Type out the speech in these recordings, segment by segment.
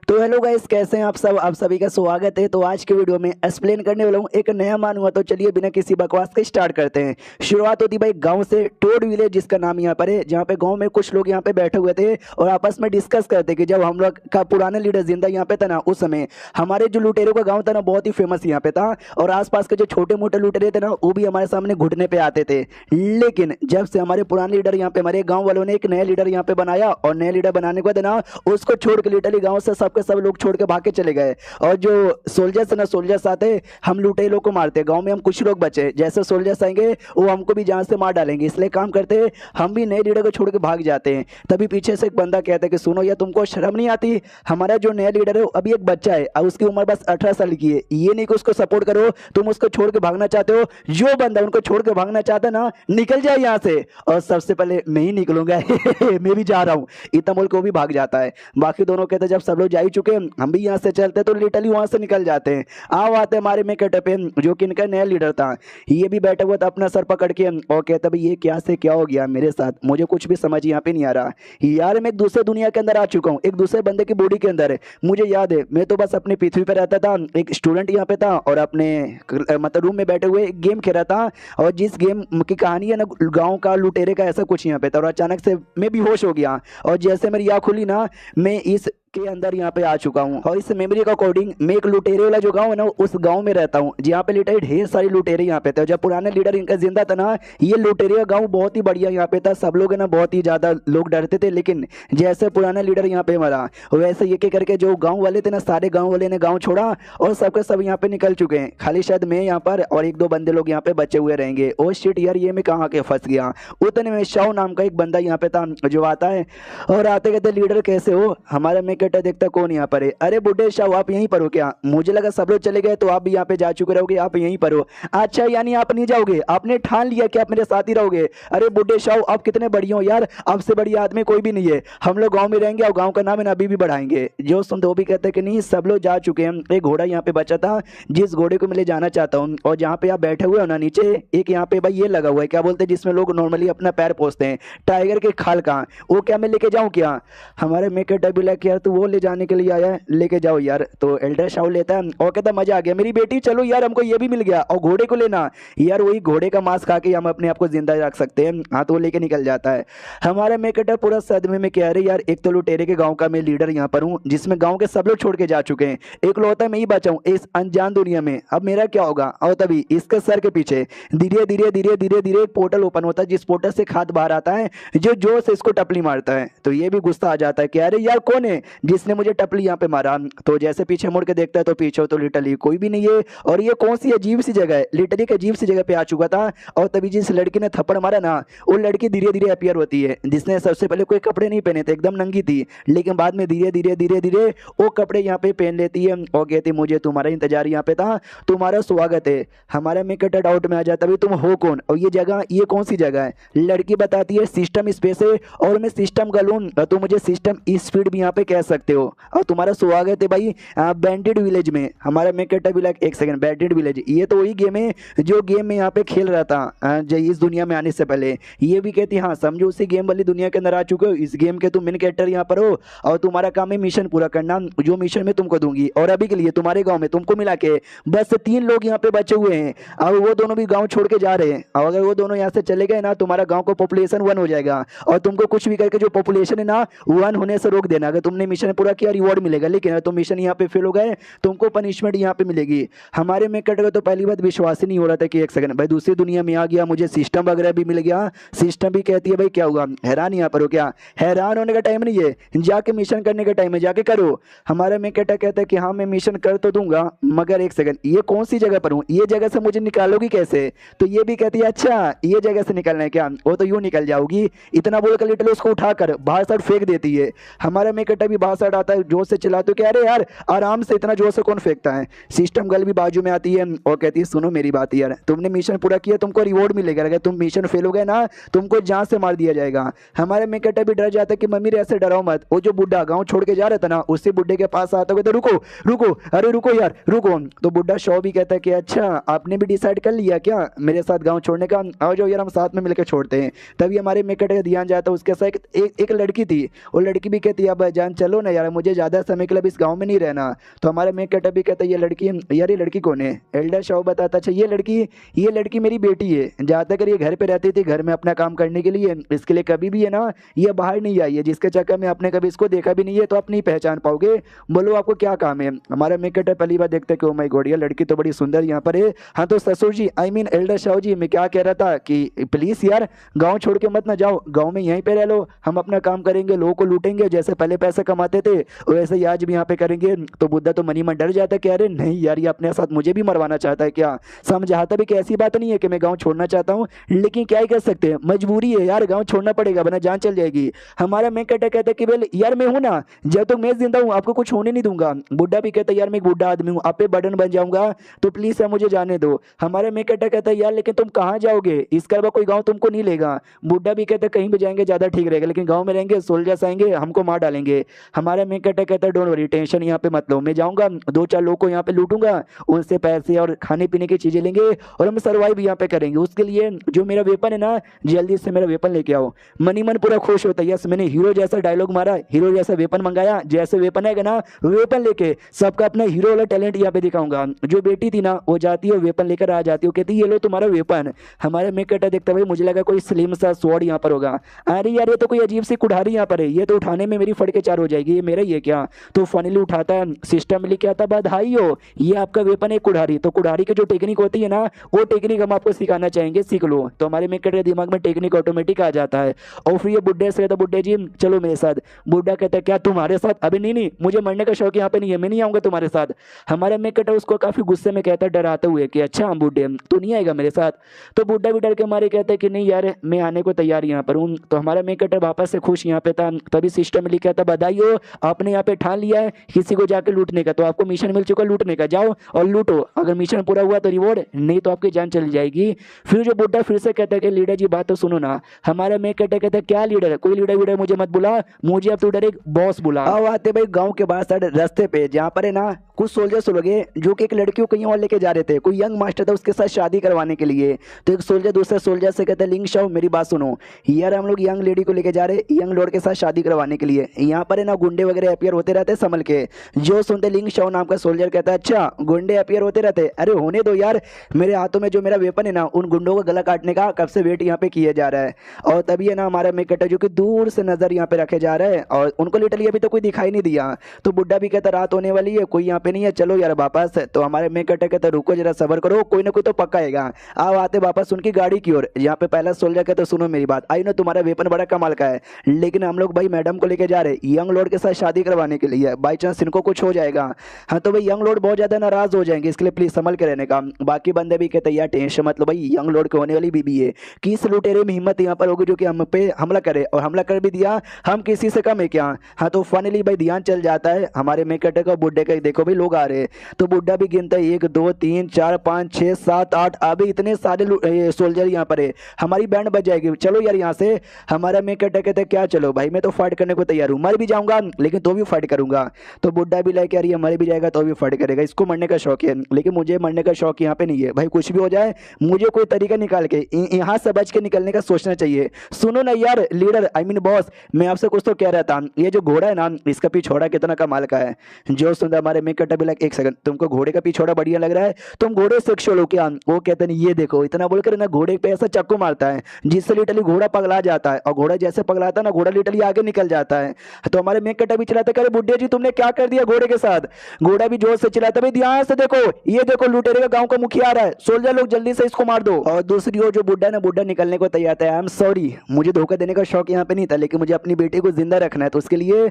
तो hello guys, कैसे हैं आप सब। आप सभी का स्वागत है। तो आज के वीडियो में एक्सप्लेन करने वाला हूँ एक नया मानूंगा। तो चलिए बिना किसी बकवास के स्टार्ट करते हैं। शुरुआत होती भाई गांव से, टोड विलेज जिसका नाम यहाँ पर है, जहाँ पे गांव में कुछ लोग यहाँ पे बैठे हुए थे और आपस में डिस्कस करते कि जब हम लोग का पुराना लीडर जिंदा यहाँ पे था ना, उस समय हमारे जो लुटेरों का गाँव था ना, बहुत ही फेमस यहाँ पे था। और आसपास के जो छोटे मोटे लुटेरे थे ना, वो भी हमारे सामने घुटने पे आते थे। लेकिन जब से हमारे पुराने लीडर यहाँ पे, हमारे गाँव वालों ने एक नया लीडर यहाँ पे बनाया, और नया लीडर बनाने के बाद ना, उसको छोड़ के लिटरली गाँव से सबके सब लोग छोड़ के भाग के चले गए। और जो सोल्जर्स है ना, सोल्जर्स आते, हम लुटेरों को मारते। गांव में हम कुछ लोग बचे, जैसे सोल्जर्स आएंगे वो हमको भी जान से मार डालेंगे, इसलिए काम करते हम भी नए लीडर को छोड़ के भाग जाते हैं। तभी पीछे से एक बंदा कहता है कि सुनो यार, तुमको शर्म नहीं आती। हमारा जो नया लीडर है अभी एक बच्चा है, और उसकी उम्र बस 18 साल की है। ये नहीं कि उसको सपोर्ट करो, तुम उसको छोड़ के भागना चाहते हो। जो बंदा उनको छोड़ के भागना चाहता है ना, निकल जाए यहाँ से। और सबसे पहले मैं ही निकलूंगा मैं भी जा रहा हूँ, इतना बोल के वो भी भाग जाता है। बाकी दोनों कहते जब सब लोग जा ही चुके हैं, हम भी यहाँ से चलते, तो लिटरली वहां से निकल जाते हैं। आओ आते हमारे में कटपेन, जो कि इनका नया लीडर था। ये भी बैठा हुआ था अपना सर पकड़ के, और कहता भाई ये क्या से क्या हो गया मेरे साथ, मुझे कुछ भी समझ यहाँ पे नहीं आ रहा यार। मैं एक दूसरे दुनिया के अंदर आ चुका हूँ, एक दूसरे बंदे की बॉडी के अंदर है। मुझे याद है, मैं तो बस अपनी पृथ्वी पे रहता था, एक स्टूडेंट यहाँ पे था, और अपने मतलब रूम में बैठे हुए एक गेम खेल रहा था। और जिस गेम की कहानी है ना, गाँव का लुटेरे का, ऐसा कुछ यहाँ पे था। और अचानक से मैं बेहोश हो गया, और जैसे मेरी आँख खुली ना, मैं इस के अंदर यहाँ पे आ चुका हूँ। और इस मेमोरी का अकॉर्डिंग मैं एक लुटेरे वाला जो गांव है ना, उस गांव में रहता हूँ, जहाँ पे लिटरली ढेर सारे लुटेरे यहाँ पे थे। जब पुराना लीडर इनका जिंदा था ना, ये लुटेरे का गांव बहुत ही बढ़िया यहाँ पे था। सब लोग है ना, बहुत ही ज्यादा लोग डरते थे। लेकिन जैसे पुराना लीडर यहाँ पे मरा, वैसे ये करके जो गाँव वाले थे ना, सारे गाँव वाले ने गाँव छोड़ा, और सबके सब यहाँ पे निकल चुके हैं। खाली शायद मैं यहाँ पर और एक दो बंदे लोग यहाँ पे बचे हुए रहेंगे। ओ शिट यार, ये मैं कहाँ के फंस गया। उतने में शाह नाम का एक बंदा यहाँ पे था, जो आता है और आते कहते लीडर कैसे हो। हमारा मैं कहता देखता कौन यहाँ पर है। अरे बुड्ढे शाह, आप यहीं पर हो क्या? मुझे लगा सब लोग चले गए तो आप भी यहाँ पे जा चुके रहोगे, आप यहीं पर हो। अच्छा, यानी आप नहीं जाओगे, आपने ठान लिया कि आप मेरे साथ ही रहोगे। अरे बुड्ढे शाह, आप कितने बढ़िया हो यार, आपसे बढ़िया आदमी कोई भी नहीं है। हम लोग गांव में रहेंगे और गांव का नाम है ना अभी भी बढ़ाएंगे। जो सुनते वो भी कहते हैं कि नहीं, सब लोग जा चुके हैं। एक घोड़ा यहाँ पे बचा था, जिस घोड़े को मैं ले जाना चाहता हूँ। और जहाँ पे आप बैठे हुए हो ना, नीचे एक यहाँ पे भाई ये लगा हुआ है, क्या बोलते हैं जिसमें लोग नॉर्मली अपना पैर पोंछते हैं, टाइगर के खाल का। वो क्या मैं लेके जाऊँ क्या? हमारे मेकर बोला कि यार तू वो ले जाने के लिए आया है, लेके जाओ यार। तो एल्डर शाह लेता है और कहता मजा आ गया मेरी बेटी, चलो यार हमको ये भी मिल गया। और घोड़े को लेना यार, वही घोड़े का मांस खा के हम अपने आप को जिंदा रख सकते हैं। हाँ, तो वो लेके निकल जाता है। हमारा मेकर पूरा सदमे में कह रहे यार, एक तो लुटेरे के गांव का मैं लीडर यहाँ पर हूँ, जिसमें गांव के सब लोग छोड़ के जा चुके हैं। एक लौता मैं ही बचा हूँ इस अनजान दुनिया में, अब मेरा क्या होगा। और तभी इसके सर के पीछे धीरे धीरे धीरे धीरे धीरे एक पोर्टल ओपन होता है, जिस पोर्टल से खाद बाहर आता है, जो जोर से इसको टपली मारता है। तो ये भी गुस्सा आ जाता है कि अरे यार कौन है जिसने मुझे टपली यहाँ पे मारा। तो जैसे पीछे मुड़ के देखता है तो पीछे तो लिटरली कोई भी नहीं है। और ये कौन सी अजीब सी जगह है, लिटरली एक अजीब सी जगह पे आ चुका था। और तभी जिस लड़की ने थप्पड़ मारा ना, वो लड़की धीरे धीरे अपीयर होती है, जिसने सबसे पहले कोई कपड़े नहीं पहने थे, एकदम नंगी थी। लेकिन बाद में धीरे धीरे धीरे धीरे वो कपड़े यहाँ पे पहन लेती है, और कहती मुझे तुम्हारा इंतजार यहाँ पे था, तुम्हारा स्वागत है। हमारा मेकर डाउट में आ जाता है तुम हो कौन, और ये जगह ये कौन सी जगह है। लड़की बताती है सिस्टम स्पेस है, और मैं सिस्टम गर्ल हूँ, तुम मुझे सिस्टम स्पीड भी यहाँ पे कह सकते हो। और तुम्हारा स्वागत है भाई बैंडेड विलेज में। हमारा मेकर भी लाइक एक सेकंड, बैंडेड विलेज ये तो वही गेम है जो गेम में यहाँ पे खेल रहा था जो इस दुनिया में आने से पहले। ये भी कहती हाँ समझो, उसी गेम वाली दुनिया के अंदर आ चुके हो, इस गेम के तुम मेन कैरेक्टर यहाँ पर हो, और तुम्हारा काम है मिशन पूरा करना, जो मिशन मैं तुमको दूंगी। और अभी के लिए तुम्हारे गाँव में तुमको मिला के बस 3 लोग यहाँ पे बचे हुए हैं, और वो दोनों भी गाँव छोड़ के जा रहे हैं। और अगर वो दोनों यहाँ से चले गए ना, तुम्हारा गाँव का पॉपुलेशन 1 हो जाएगा, और तुमको कुछ भी करके जो पॉपुलेशन है ना 1 होने से रोक देना। अगर तुमने मिशन पूरा किया रिवॉर्ड मिलेगा, लेकिन अगर तुम मिशन यहाँ पे फेल हो गए, तुमको पनिशमेंट यहाँ पे मिलेगी। हमारे मेकर का तो पहली बात विश्वास ही नहीं हो रहा था कि एक सेकंड भाई दूसरी दुनिया में आ गया, मुझे सिस्टम वगैरह भी मिल गया। सिस्टम भी कहती है भाई क्या हुआ, हैरान यहाँ पर हो क्या? हैरान होने का टाइम नहीं है, जाके मिशन करने का टाइम है, जाके करो। हमारा मेकर कहता है कि हाँ मैं मिशन कर तो दूंगा, मगर एक सेकंड ये कौन सी जगह पर हूँ, ये जगह से मुझे निकालोगी कैसे? तो ये भी कहती है अच्छा ये जगह से निकलना है क्या? वो तो यूं निकल जाओगी। इतना बोलकर लिटरली उसको उठाकर बाहर साइड फेंक देती है। हमारा मेकर भी बाहर साइड आता है, जोर से चिल्लाते हो कि अरे यार आराम से, इतना जोर से कौन फेंकता है। सिस्टम गर्ल भी बाजू में आती है और कहती है सुनो मेरी बात यार, तुमने मिशन पूरा किया, तुमको रिवॉर्ड मिलेगा। अगर तुम मिशन फेल हो गए ना, तुमको जान से मार दिया जाएगा। हमारे मेकर भी डर जाता है कि मम्मी ऐसे डराओ मत। वो जो बुढ़ा गाँव छोड़ के जा रहा था ना, उसी बुढ़े के पास आता हुआ तो रुको रुको, अरे रुको यार रुको। तो बुढ़ा शो भी कहता है कि अच्छा आपने भी डिसाइड कर लिया क्या मेरे साथ गाँव छोड़ने का, आओ जाओ यार हम साथ में मिलकर छोड़ते हैं। तभी हमारे मेकर का ध्यान जाता है उसके साथ एक लड़की थी। वो लड़की भी कहती है अब जान चलो चलो ना यार, मुझे ज़्यादा समय के लिए इस गाँव में नहीं रहना। तो हमारा मेन कैरेक्टर भी कहता है ये लड़की, यार ये लड़की कौन है? एल्डर शाह बताता अच्छा ये लड़की मेरी बेटी है। ज़्यादातर ये घर पे रहती थी, घर में अपना काम करने के लिए, इसके लिए कभी भी है ना ये बाहर नहीं आई है, जिसके चक्कर में आपने कभी इसको देखा भी नहीं है, तो आप नहीं पहचान पाओगे। बोलो आपको क्या काम है? हमारा मेन कैरेक्टर पहली बार देखते कि ओ माय गॉड ये लड़की तो बड़ी सुंदर यहाँ पर है। हाँ तो ससुर जी, I mean Elder Shah ji, मैं क्या कह रहा था कि प्लीज यार गाँव छोड़ के मत ना जाओ, गाँव में यहीं पे रह लो, हम अपना काम करेंगे, लोगों को लूटेंगे, जैसे पहले पैसे कमाते थे वैसे ही आज भी यहाँ पे करेंगे। तो बुद्धा तो मनी मन डर जाता है कि अरे नहीं यार ये अपने साथ मुझे भी मरवाना चाहता है क्या? समझाता भी कि ऐसी बात नहीं है कि मैं गाँव छोड़ना चाहता हूँ, लेकिन क्या ही कर सकते हैं, मजबूरी है यार, गाँव छोड़ना पड़ेगा वरना जान चल जाएगी। हमारा मैं कहता है कि वेल यार मैं हूं ना, जब तक मैं जिंदा हूं आपको कुछ होने नहीं दूंगा। बुड्ढा भी कहता है यार मैं एक बुड्ढा आदमी हूं, आप पे बर्डन बन जाऊंगा, तो प्लीज यार मुझे जाने दो। हमारा मैं कहता है यार लेकिन तुम कहाँ जाओगे, इसके अलावा कोई गाँव तुमको नहीं लेगा। बुड्ढा भी कहता है कहीं भी जाएंगे ज्यादा ठीक रहेगा, लेकिन गाँव में रहेंगे सोल्जर्स आएंगे हमको मार डालेंगे। हमारा मैं कहता है डोंट वरी, टेंशन यहाँ पे मत लो, मैं जाऊंगा 2-4 लोग को यहाँ पे लूटूंगा, उनसे पैसे और खाने पीने की चीजें लेंगे और हम सर्वाइव यहाँ पे करेंगे। उसके लिए जो मेरा वेपन है ना, जल्दी से मेरा वेपन लेके आओ। मनी मन पूरा खुश होता है, यस मैंने हीरो जैसा डायलॉग मारा, हीरो जैसा वेपन मंगाया, जैसे वेपन आएगा ना वेपन लेके सबका अपना हीरो वाला टैलेंट यहाँ पे दिखाऊंगा। जो बेटी थी ना वो जाती है वेपन लेकर आ जाती है, कहती है ये लो तुम्हारा वेपन। हमारे मेक कटर देखता भाई मुझे लगा कोई स्लिम सा स्वॉर्ड यहाँ पर होगा, अरे यार ये तो कोई अजीब सी कुठारी यहाँ पर है, ये तो उठाने में मेरी फटके चार हो जाएगी, ये मेरा ही है क्या? तो फाइनली उठाता है, सिस्टम में लिखा था बधाई हो ये आपका वेपन है कुठारी। तो कुठारी की जो टेक्निक होती है ना वो टेक्निक हम आपको सिखाना चाहेंगे, सीख लो। तो हमारे मेक कटर दिमाग में टेक्निक ऑटोमेटिक आ जाता है। और फिर ये बुड्ढे से कहता बुड्ढे जी चलो मेरे साथ। बुड्ढा कहता है क्या तुम्हारे साथ? अभी नहीं नहीं मुझे मरने का शौक यहाँ पे नहीं है, मैं नहीं आऊंगा तुम्हारे साथ। हमारा मेक कटर उसको काफी गुस्से में कहता है डराते हुए कि अच्छा बुड्ढे तू नहीं आएगा मेरे साथ? तो बुड्ढा भी डर के मारे कहता है कि नहीं यार मैं आने को तैयार यहाँ पर हूँ। तो हमारा मेक कटर वापस से खुश यहाँ पे था, तभी सिस्टम में लिखा था बधाई हो आपने यहाँ पे ठान लिया है किसी को जाके लूटने का, तो आपको मिशन मिल चुका लूटने का, जाओ और लूटो, अगर मिशन पूरा हुआ तो रिवॉर्ड, नहीं तो आपकी जान चली जाएगी। फिर जो बुड्ढा फिर से कहता है कि लीडर जी बात तो सुनो ना। हमारा मेक कटर कहता है क्या लीडर है, कोई लीडर वीडर मुझे मत बुला, मुझे अब तू डायरेक्ट बॉस बुला। अब आते भाई गांव के बाहर साइड रास्ते पे जहाँ पर है ना कुछ सोल्जर्स लोग जो कि एक लड़की को कहीं और लेके जा रहे थे, कोई यंग मास्टर था उसके साथ शादी करवाने के लिए। तो एक सोल्जर दूसरे सोल्जर से कहता है लिंग शाओ मेरी बात सुनो यार, हम लोग यंग लेडी को लेके जा रहे हैं यंग लॉर्ड के साथ शादी करवाने के लिए, यहाँ पर है ना गुंडे वगैरह अपियर होते रहते हैं संभल के। जो सुनते लिंग शाओ नाम का सोल्जर कहता है अच्छा गुंडे अपियर होते रहते, अरे होने दो यार, मेरे हाथों में जो मेरा वेपन है ना उन गुंडों को गला काटने का कब से वेट यहाँ पे किया जा रहा है। और तभी है ना हमारा मेक कटर जो कि दूर से नजर यहाँ पे रखे जा रहा है और उनको लिटरली अभी तो कोई दिखाई नहीं दिया। तो बुड्ढा भी कहता रात होने वाली है, कोई यहाँ पे नहीं है, चलो यार वापस। तो हमारे मेक कटर कहता रुको जरा सबर करो, कोई ना कोई तो पक्का आएगा। अब आते वापस उनकी गाड़ी की ओर, यहाँ पे पहला सोल्जर कहता सुनो मेरी बात, आई ना तुम्हारा वेपन बड़ा कमाल का है, लेकिन हम लोग भाई मैडम को लेके जा रहे यंग लॉर्ड के साथ शादी करवाने के लिए, बाई चांस इनको कुछ हो जाएगा हाँ तो भाई यंग लॉर्ड बहुत ज्यादा नाराज हो जाएंगे, इसके लिए प्लीज संभल के रहने का। बाकी बंदे भी कहते यार टेंशन मतलब भाई यंग लॉर्ड के होने वाली बीबी है, किस लुटेरे में हिम्मत यहाँ पर होगी जो कि हम पे हमला करे, और हमला कर भी दिया, हम किसी से कम है क्या? हाँ तो फाइनली भाई ध्यान चल जाता है हमारे मेक कटर का बुड्ढे का, देखो भाई लोग आ रहे हैं। तो बुड्ढा भी गिनता है 1 2 3 4 5 6 7 8, अभी इतने सारे सोल्जर यहाँ पर है, हमारी बैंड बज जाएगी, चलो यार यहाँ से। हमारा मेक कटर कहते हैं क्या चलो भाई मैं तो फाइट करने को तैयार हूँ, मर भी जाऊंगा लेकिन तो भी फाइट करूंगा। तो बुड्ढा भी लाइक यार ये मर भी जाएगा तो भी फाइट करेगा, इसको मरने का शौक है, लेकिन मुझे मरने का शौक यहाँ पे नहीं है भाई, कुछ भी हो जाए मुझे कोई तरीका निकाल के यहाँ से बच के निकलने का सोचना चाहिए। सुनो ना यार लीडर आई मीन बॉस, मैं आपसे कुछ तो कह रहा था, ये जो घोड़ा है ना इसका पिछोड़ा कितना कमाल का है। जो सुंदर हमारे मेक कटर भी लाइक एक सेकंड तुमको घोड़े का पिछोड़ा बढ़िया लग रहा है, तुम घोड़े सेक्सुअल हो क्या? वो कहते हैं ये देखो, इतना बोलकर ना घोड़े पे ऐसा चक्कू मारता है जिससे लिटरली घोड़ा पगला जाता है, और घोड़ा जैसे पगलाता है ना घोड़ा लिटरली आगे निकल जाता है। तो हमारे मेक कटर भी चिल्लाते करे बुड्ढे जी तुमने क्या कर दिया घोड़े के साथ? घोड़ा भी जोर से चिल्लाता भाई ध्यान से देखो, ये देखो लुटेरे का गांव का मुखिया आ रहा है, सोल्जर लोग जल्दी से इसको मार दो। और दूसरी ओर जो बुड्ढा ना बुड्ढा निकलने को तैयार था, आई एम सॉरी मुझे धोखा देने का शौक यहाँ पे नहीं था, लेकिन मुझे अपनी बेटी को जिंदा रखना है, तो उसके लिए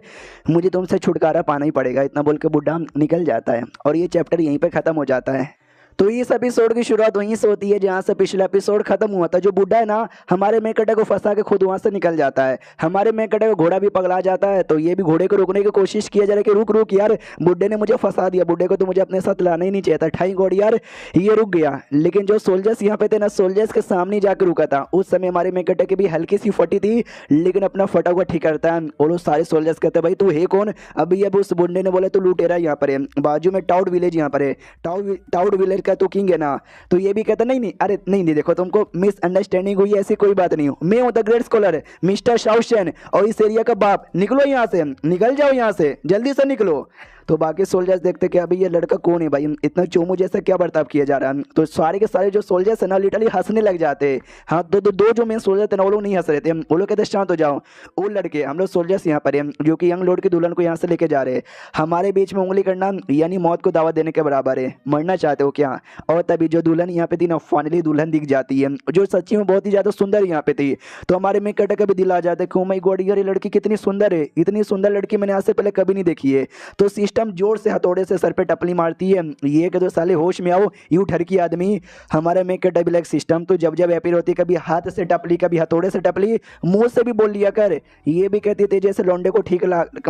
मुझे तुमसे छुटकारा पाना ही पड़ेगा, इतना बोल के बुड्ढा निकल जाता है और ये चैप्टर यहीं पे खत्म हो जाता है। तो इस एपिसोड की शुरुआत वहीं से होती है जहां से पिछला एपिसोड खत्म हुआ था। जो बुड्ढा है ना हमारे मेक कटर को फंसा के खुद वहां से निकल जाता है, हमारे मेक कटर का घोड़ा भी पगला जाता है। तो ये भी घोड़े को रोकने की कोशिश किया जा रहा है कि रुक रुक यार बुड्ढे ने मुझे फंसा दिया, बुड्ढे को तो मुझे अपने साथ लाना ही नहीं चाहिए था, ठाई घोड़ी यार ये रुक गया। लेकिन जो सोल्जर्स यहाँ पे थे ना सोल्जर्स के सामने जाकर रुका था, उस समय हमारे मेक कटर की भी हल्की सी फटी थी, लेकिन अपना फटा हुआ ठीक करता है। और वो सारे सोल्जर्स कहते हैं भाई तू है कौन? अभी अब उस बुड्ढे ने बोला तो लुटेरा यहाँ पर है, बाजू में टाउड विलेज यहाँ पर है, टाउड विलेज का तू किंग है ना। तो ये भी कहता नहीं नहीं, अरे नहीं नहीं, देखो तुमको मिसअंडरस्टैंडिंग हुई है, ऐसी कोई बात नहीं हो, मैं हूँ द ग्रेट स्कॉलर मिस्टर शाओशेन और इस एरिया का बाप, निकलो यहाँ से, निकल जाओ यहाँ से, जल्दी से निकलो। तो बाकी सोल्जर्स देखते कि अभी ये लड़का कौन है भाई, इतना चोमू जैसा क्या बर्ताव किया जा रहा है। तो सारे के सारे जो सोल्जर्स है ना लिटरली हंसने लग जाते हैं। हाँ, दो जो मेन सोल्जर थे ना वो लोग नहीं हंस रहे थे, वो लोग कहते शांत हो जाओ। वो लड़के हम लोग सोल्जर्स यहाँ पर हैं जो कि यंग लॉर्ड की दुल्हन को यहाँ से लेके जा रहे हैं, हमारे बीच में उंगली करना यानी मौत को दावा देने के बराबर है, मरना चाहते हो क्या। और तभी जो दुल्हन यहाँ पे थी ना, फाइनली दुल्हन दिख जाती है जो सच्ची में बहुत ही ज्यादा सुंदर यहाँ पे थी। तो हमारे में कटक का भी दिल आ जाता है कि ओ माय गॉड यार ये लड़की कितनी सुंदर है, इतनी सुंदर लड़की मैंने आज से पहले कभी नहीं देखी है। तो सिस्टम जोर से हथौड़े से सर पे टपली मारती है, ये कि तो साले होश में आओ यू ठरकी आदमी। हमारे में के डबल सिस्टम तो जब जब अपीयर होती कभी हाथ से टपली कभी हथौड़े से टपली, मुंह से भी बोल लिया कर। ये भी कहती थी जैसे लौंडे को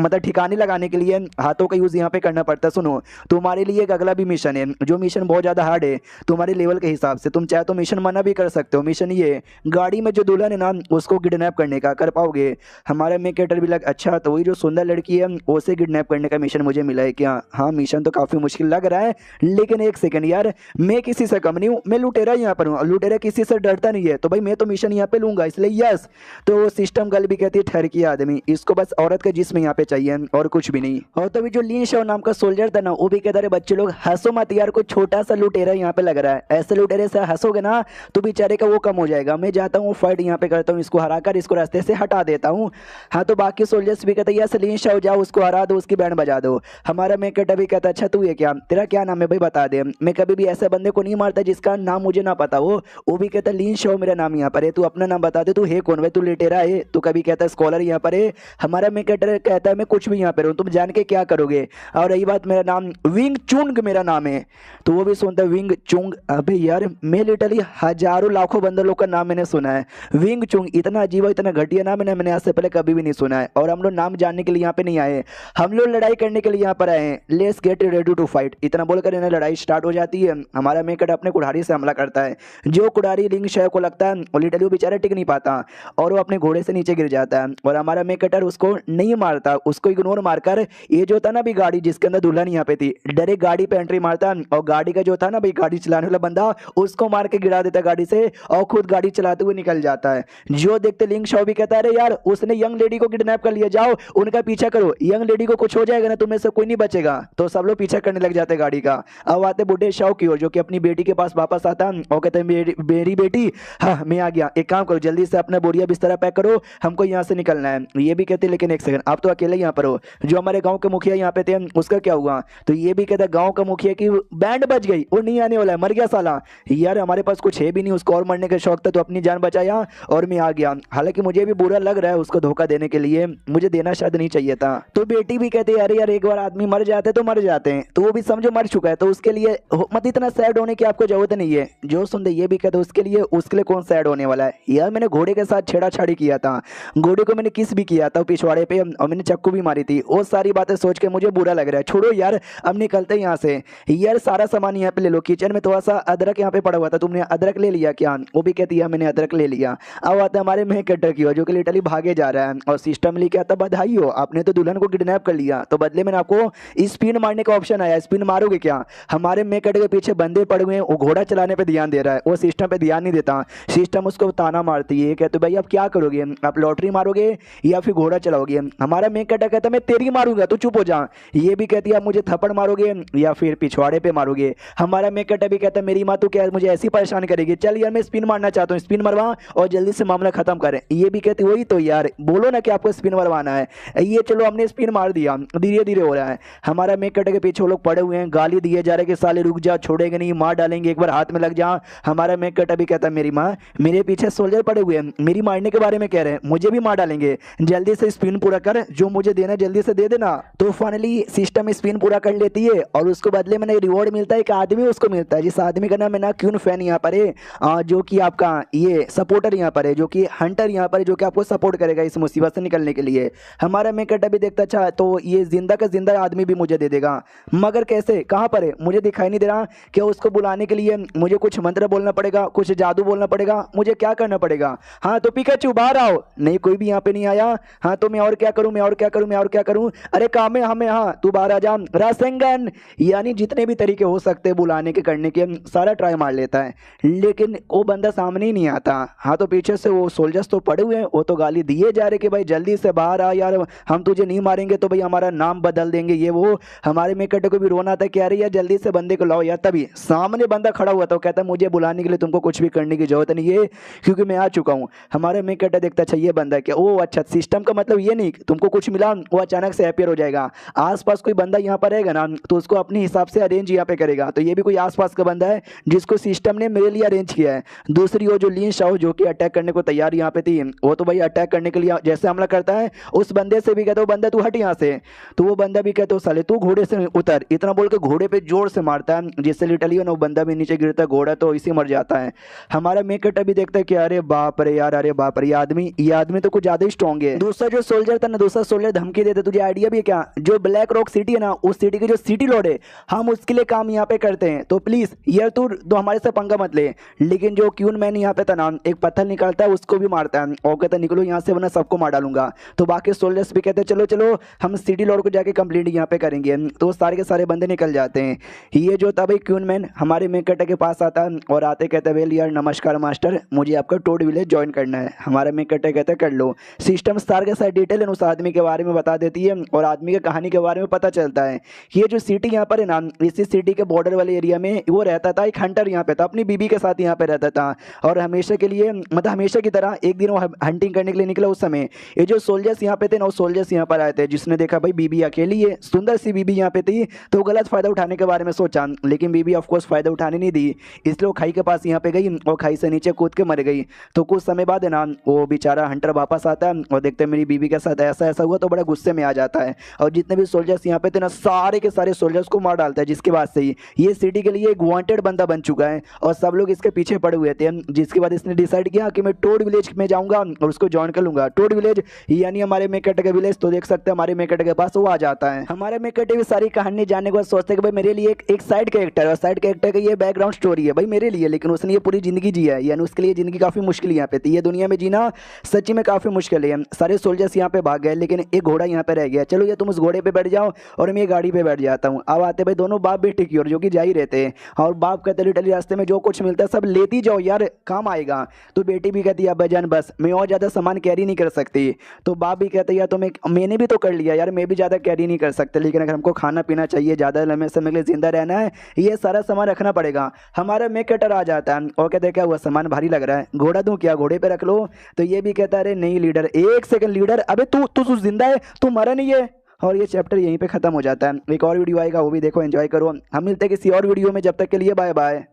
मतलब ठिकाने लगाने के लिए हाथों का यूज यहाँ पे करना पड़ता है। सुनो तुम्हारे लिए एक अगला भी मिशन है, जो मिशन बहुत ज्यादा हार्ड है तुम्हारे लेवल के हिसाब से, तुम चाहे तो मिशन मना भी कर सकते हो। मिशन ये गाड़ी में जो दुल्हन है ना उसको किडनैप करने का, कर पाओगे। हमारे में कैटर भी लग अच्छा, तो वही जो सुंदर लड़की है उसे किडनैप करने का मिशन मुझे मिला है क्या। हाँ मिशन तो काफी मुश्किल लग रहा है, लेकिन एक सेकंड यार, मैं किसी से कम नहीं हूँ, मैं लुटेरा यहाँ पर हूँ, लुटेरा किसी से डरता नहीं है, तो भाई मैं तो मिशन यहाँ पे लूंगा, इसलिए यस। तो सिस्टम गर्ल भी कहती है ठहर की आदमी, इसको बस औरत का जिस्म यहाँ पे चाहिए और कुछ भी नहीं। और तभी जो लीन शो नाम का सोल्जर था ना वो भी कहता है बच्चे लोग हंसो मत यार, कुछ छोटा सा लुटेरा यहाँ पे लग रहा है, ऐसे लुटेरे से हंसोगे ना तो बेचारे का वो कम हो जाएगा। मैं जाता हूँ फाइट यहाँ पे करता हूँ, इसको हराकर इसको रास्ते से हटा देता हूँ। हाँ तो बाकी सोल्जर्स भी कहते हैं यार लीन शो जाओ उसको हरा दो, उसकी बैंड बजा दो। हमारा मैं कहता भी कहता अच्छा तू ये क्या, तेरा क्या नाम है भाई बता दे, मैं कभी भी ऐसे बंदे को नहीं मारता जिसका नाम मुझे ना पता हो। वो भी कहता लीन शो मेरा नाम यहाँ पर है, तू अपना नाम बता दे, तू है कौन भाई, तू लिटेरा है, तू कभी कहता है स्कॉलर यहाँ पर है। हमारा मैं कहता है मैं कुछ भी यहाँ पर हूँ, तुम जान के क्या करोगे। और रही बात मेरा नाम विंग चुंग मेरा नाम है, तो वो भी सुनता है विंग चुंग। अबे यार मैं लिटरली हजारों लाखों बंदे लोग का नाम मैंने सुना है, विंग चुंग इतना अजीब इतना घटिया नाम है मैंने आज से पहले कभी भी नहीं सुना है। और हम लोग नाम जानने के लिए यहाँ पे नहीं आए, हम लोग लड़ाई करने के लिए यहाँ पर आए हैं, let's get ready to fight. इतना बोलकर इन्हें लड़ाई स्टार्ट हो जाती है। हमारा मेकट अपने कुड़ारी से हमला करता है, जो कुड़ारी लिंग शय को लगता है और लिटरली वो बेचारा टिक नहीं पाता और वो अपने घोड़े से नीचे गिर जाता है। और हमारा मेकटर उसको नहीं मारता, उसको इग्नोर मारकर ये जो था ना भी गाड़ी जिसके अंदर दुल्हन यहाँ पे थी, डायरेक्ट गाड़ी पे एंट्री मारता और गाड़ी का जो था ना भाई गाड़ी चलाने वाला बंदा उसको मार के गिरा देता गाड़ी से और खुद गाड़ी चलाते हुए निकल जाता है। जो देखते लिंग शॉ भी कहता है अरे यार उसने यंग लेडी को किडनैप कर लिया, जाओ उनका पीछा करो, यंग लेडी को कुछ हो जाएगा ना तुम्हें से कोई नहीं बचेगा। तो सब लोग पीछा करने लग जाते गाड़ी का। अब आते बुढ़े शॉ की ओर जो कि अपनी बेटी के पास वापस आता और कहते हैं मेरी बेटी हाँ मैं आ गया, एक काम करो जल्दी से अपना बोरिया बिस्तरा पैक करो, हमको यहाँ से निकलना है। ये भी कहते लेकिन एक सेकंड आप तो अकेले यहाँ पर हो, जो हमारे गांव के मुखिया यहाँ पे थे उसका क्या हुआ। तो ये भी कहता गांव का मुखिया की बैंड बज गई, वो नहीं आने वाला है, मर गया साला। यार हमारे पास कुछ है भी नहीं, उसको और मरने का शौक था तो अपनी जान बचाया और मैं आ गया। हालांकि मुझे भी बुरा लग रहा है उसको धोखा देने के लिए, मुझे देना शायद नहीं चाहिए था। तो बेटी भी कहती है अरे यार एक बार आदमी मर जाते तो मर जाते हैं, तो वो भी समझो मर चुका है तो उसके लिए मत इतना सैड होने की आपको जरूरत नहीं है। जो सुन दे ये भी कहते उसके लिए कौन सैड होने वाला है। यार मैंने घोड़े के साथ छेड़ाछाड़ी किया था, घोड़े को मैंने किस भी किया था पिछवाड़े पे और मैंने चक्कू भी मारी थी, वो सारी बातें सोच के मुझे बुरा लग रहा है। छोड़ो यार अब निकलते यहाँ से। यार सारा सामान यहाँ पे ले लो, किचन में थोड़ा सा अदरक यहाँ पे पड़ा हुआ था, तुमने अदरक ले लिया क्या। वो भी कहती है मैंने अदरक ले लिया। अब आता है हमारे में कटर की जो कि लिटरली भागे जा रहा है और सिस्टम लेके आता बधाई हो आपने तो दुल्हन को किडनैप कर लिया, तो बदले में आपको स्पिन मारने का ऑप्शन आया, स्पिन मारोगे क्या। हमारे में कट के पीछे बंदे पड़े हुए हैं, वो घोड़ा चलाने पे ध्यान दे रहा है, वो सिस्टम पे ध्यान नहीं देता। सिस्टम उसको ताना मारती है, कहते भाई आप क्या करोगे, आप लॉटरी मारोगे या फिर घोड़ा चलाओगे। हमारा में कटा कहता मैं तेरी मारूंगा तू चुप हो जा। ये भी कहती है आप मुझे थप्पड़ मारोगे या फिर पिछवाड़े पे मारोगे। हमारा में कटा भी कहता मेरी माँ तो क्या मुझे ऐसी परेशान करेगी, चल यार मैं स्पिन मारना चाहता हूँ, स्पिन मरवा और जल्दी से मामला खत्म करें। ये भी कहती वही तो यार बोलो ना कि आपको स्पिन मरवाना है। ये चलो हमने स्पिन मार दिया, धीरे धीरे हो रहा है। हमारा में कट के पीछे वो लोग पड़े हुए हैं, गाली दिए जा रहे कि साले रुक जा, छोड़ेंगे नहीं, मार डालेंगे, एक बार हाथ में लग जा। हमारा में कट भी कहता मेरी माँ मेरे पीछे सोल्जर पड़े हुए हैं, मेरी मारने के बारे में कह रहे हैं, मुझे भी मार डालेंगे, जल्दी से स्पिन पूरा कर, जो मुझे देना जल्दी से दे देना। तो फाइनली सिस्टम स्पिन पूरा कर लेती है और उसको बदले में रिवॉर्ड मिलता है, एक आदमी उसको मिलता है जिस आदमी का नाम है ना क्यून फैन यहाँ पर है, जो कि आपका ये सपोर्टर यहाँ पर है, जो कि हंटर यहाँ पर है, जो कि आपको सपोर्ट करेगा इस मुसीबत से निकलने के लिए। हमारा मेकट अभी देखता अच्छा तो ये जिंदा का जिंदा का आदमी भी मुझे दे देगा, मगर कैसे, कहाँ पर है, मुझे दिखाई नहीं दे रहा। क्या उसको बुलाने के लिए मुझे कुछ मंत्र बोलना पड़ेगा, कुछ जादू बोलना पड़ेगा, मुझे क्या करना पड़ेगा? हाँ तो पिकाचू बाहर आओ। नहीं, कोई भी यहाँ पे नहीं आया। हाँ तो मैं और क्या करूँ, मैं और क्या करूँ, मैं और क्या करूँ? अरे काम है हमें, हाँ तू बाहर आ जा। रासेंगन, यानी जितने भी तरीके हो सकते हैं बुलाने के करने के सारा ट्राई मार लेता है, लेकिन वो बंदा सामने ही नहीं आता। हाँ तो पीछे से वो सोल्जर्स तो पड़े हुए हैं, वो तो गाली दिए जा रहे कि भाई जल्दी से बाहर आ यार, हम तुझे नहीं मारेंगे तो भाई हमारा नाम बदल देंगे, ये वो। हमारे मेकटे को भी रोना था कि अरे यार जल्दी से बंदे को लाओ यार। तभी सामने बंदा खड़ा हुआ था, वो कहता मुझे बुलाने के लिए तुमको कुछ भी करने की जरूरत नहीं है, क्योंकि मैं आ चुका हूँ। हमारे मेकटा देखता अच्छा ये बंदा क्या, ओ अच्छा, सिस्टम का मतलब ये नहीं तुमको कुछ मिला वो अचानक से अपियर हो जाएगा। आसपास कोई बंदा यहाँ पर रहेगा ना तो उसको अपने हिसाब से अरेंज यहाँ पे करेगा। तो ये भी कोई आसपास का बंदा है जिसको सिस्टम ने मेरे लिए अरेंज किया है। दूसरी वो जो लीन शाओ जो कि अटैक करने को तैयार यहाँ पे थी, वो तो भाई अटैक करने के लिए जैसे हमला करता है उस बंदे से भी कहते हो बंदा तू हट यहाँ से, तो वो बंदा भी कहते हो साले तू घोड़े से उतर, इतना बोल के घोड़े पे जोर से मारता है, जिससे लिटरली वो बंदा भी नीचे गिरता है, घोड़ा तो इसी मर जाता है। हमारा मेकट अभी देखता है कि अरे बाप रे यार, अरे बाप रे, ये आदमी तो कुछ ज्यादा ही स्ट्रॉन्ग है। दूसरा जो सोल्जर था ना, दूसरा सोल्जर धमकी देते, तुझे आइडिया भी है क्या, जो ब्लैक रॉक सिटी है ना, उस सिटी के जो सिटी लॉर्ड है, हम उसके लिए काम यहाँ पे करते हैं, तो प्लीज यार तू तो हमारे से पंगा मत ले। लेकिन जो क्यून मैन यहाँ पे था ना, एक पत्थर निकालता है उसको भी मारता है और कहता है निकलो यहाँ से वरना सबको मार डालूंगा। तो बाकी सोल्जर्स भी कहते हैं चलो चलो हम सिटी लॉर्ड को जाके कंप्लीट यहाँ पे करेंगे। तो सारे के सारे बंदे निकल जाते हैं। ये जो था भाई क्यून मैन हमारे मेकटा के पास आता है और आते कहते हैं वेल यार नमस्कार मास्टर, मुझे आपका टोड विलेज ज्वाइन करना है। हमारे मेकटा कहते हैं कर लो। सिस्टम सारे के सारे डिटेल उस आदमी के बारे में बता देती है और आदमी की कहानी के बारे में पता चलता है। ये जो सिटी यहाँ पर है ना, इसी सिटी के बॉर्डर वाले एरिया में वो रहता था, एक हंटर यहाँ पे था, अपनी बीबी के साथ यहाँ पे रहता था और हमेशा के लिए मतलब हमेशा की तरह एक दिन वो हंटिंग करने के लिए निकला। उस समय ये जो सोल्जर्स यहाँ पे थे ना, वो सोल्जर्स यहाँ पर आए थे, जिसने देखा भाई बीबी अकेली है, सुंदर सी बीबी यहाँ पे थी, तो गलत फायदा उठाने के बारे में सोचा, लेकिन बीबी ऑफकोर्स फायदा उठाने नहीं दी, इसलिए वो खाई के पास यहाँ पे गई और खाई से नीचे कूद के मर गई। तो कुछ समय बाद है ना वो बेचारा हंटर वापस आता है और देखते मेरी बीबी के साथ ऐसा ऐसा हुआ, तो बड़ा गुस्से में आ जाता है और जितने भी सोल्जर्स यहाँ पे थे ना सारे के सारे सोल्जर्स को मार डालता है, जिसके बाद से ही ये सिटी के लिए एक वांटेड बंदा बन चुका है और सब लोग इसके पीछे पड़े हुए थे। जिसके बाद इसने डिसाइड किया कि मैं टोड विलेज में जाऊंगा और उसको ज्वाइन कर लूंगा। टोड विलेज यानी हमारे मेकट का विलेज, तो देख सकते हैं हमारे मेकट के पास वो आ जाता है। हमारे मेकट भी सारी कहानी जानने के बाद सोचते हैं कि भाई मेरे लिए एक साइड कैरेक्टर है, साइड कैरेक्टर का ये बैकग्राउंड स्टोरी है भाई मेरे लिए, लेकिन उसने ये पूरी जिंदगी जी है, यानी उसके लिए जिंदगी काफी मुश्किल यहाँ पे थी, ये दुनिया में जीना सच्ची में काफी मुश्किल है। सारे सोल्जर्स यहाँ पे भाग गए लेकिन एक घोड़ा यहाँ पे रह गया, चलो ये तुम उस घोड़े पे बैठ जाओ और मैं ये गाड़ी पे बैठ जाता हूँ। अब आते भाई दोनों बाप बेटे की ओर जो कि जा ही रहते हैं और बाप कहते लिटरली रास्ते में जो कुछ मिलता है सब लेती जाओ यार काम आएगा। तो बेटी भी कहती है अब्बा जान बस मैं और ज़्यादा सामान कैरी नहीं कर सकती। तो बाप भी कहते यार तो मैंने भी तो कर लिया यार, मैं भी ज़्यादा कैरी नहीं कर सकते, लेकिन अगर हमको खाना पीना चाहिए, ज़्यादा लंबे समय के लिए जिंदा रहना है, ये सारा सामान रखना पड़ेगा। हमारा मेक कटर आ जाता है और कहते क्या हुआ सामान भारी लग रहा है, घोड़ा दूं क्या, घोड़े पे रख लो। तो ये भी कहता है अरे नहीं लीडर, एक सेकंड लीडर, अबे तू जिंदा है, तू मरा नहीं है। और ये चैप्टर यहीं पे खत्म हो जाता है। एक और वीडियो आएगा वो भी देखो, एंजॉय करो। हम मिलते हैं किसी और वीडियो में, जब तक के लिए बाय बाय।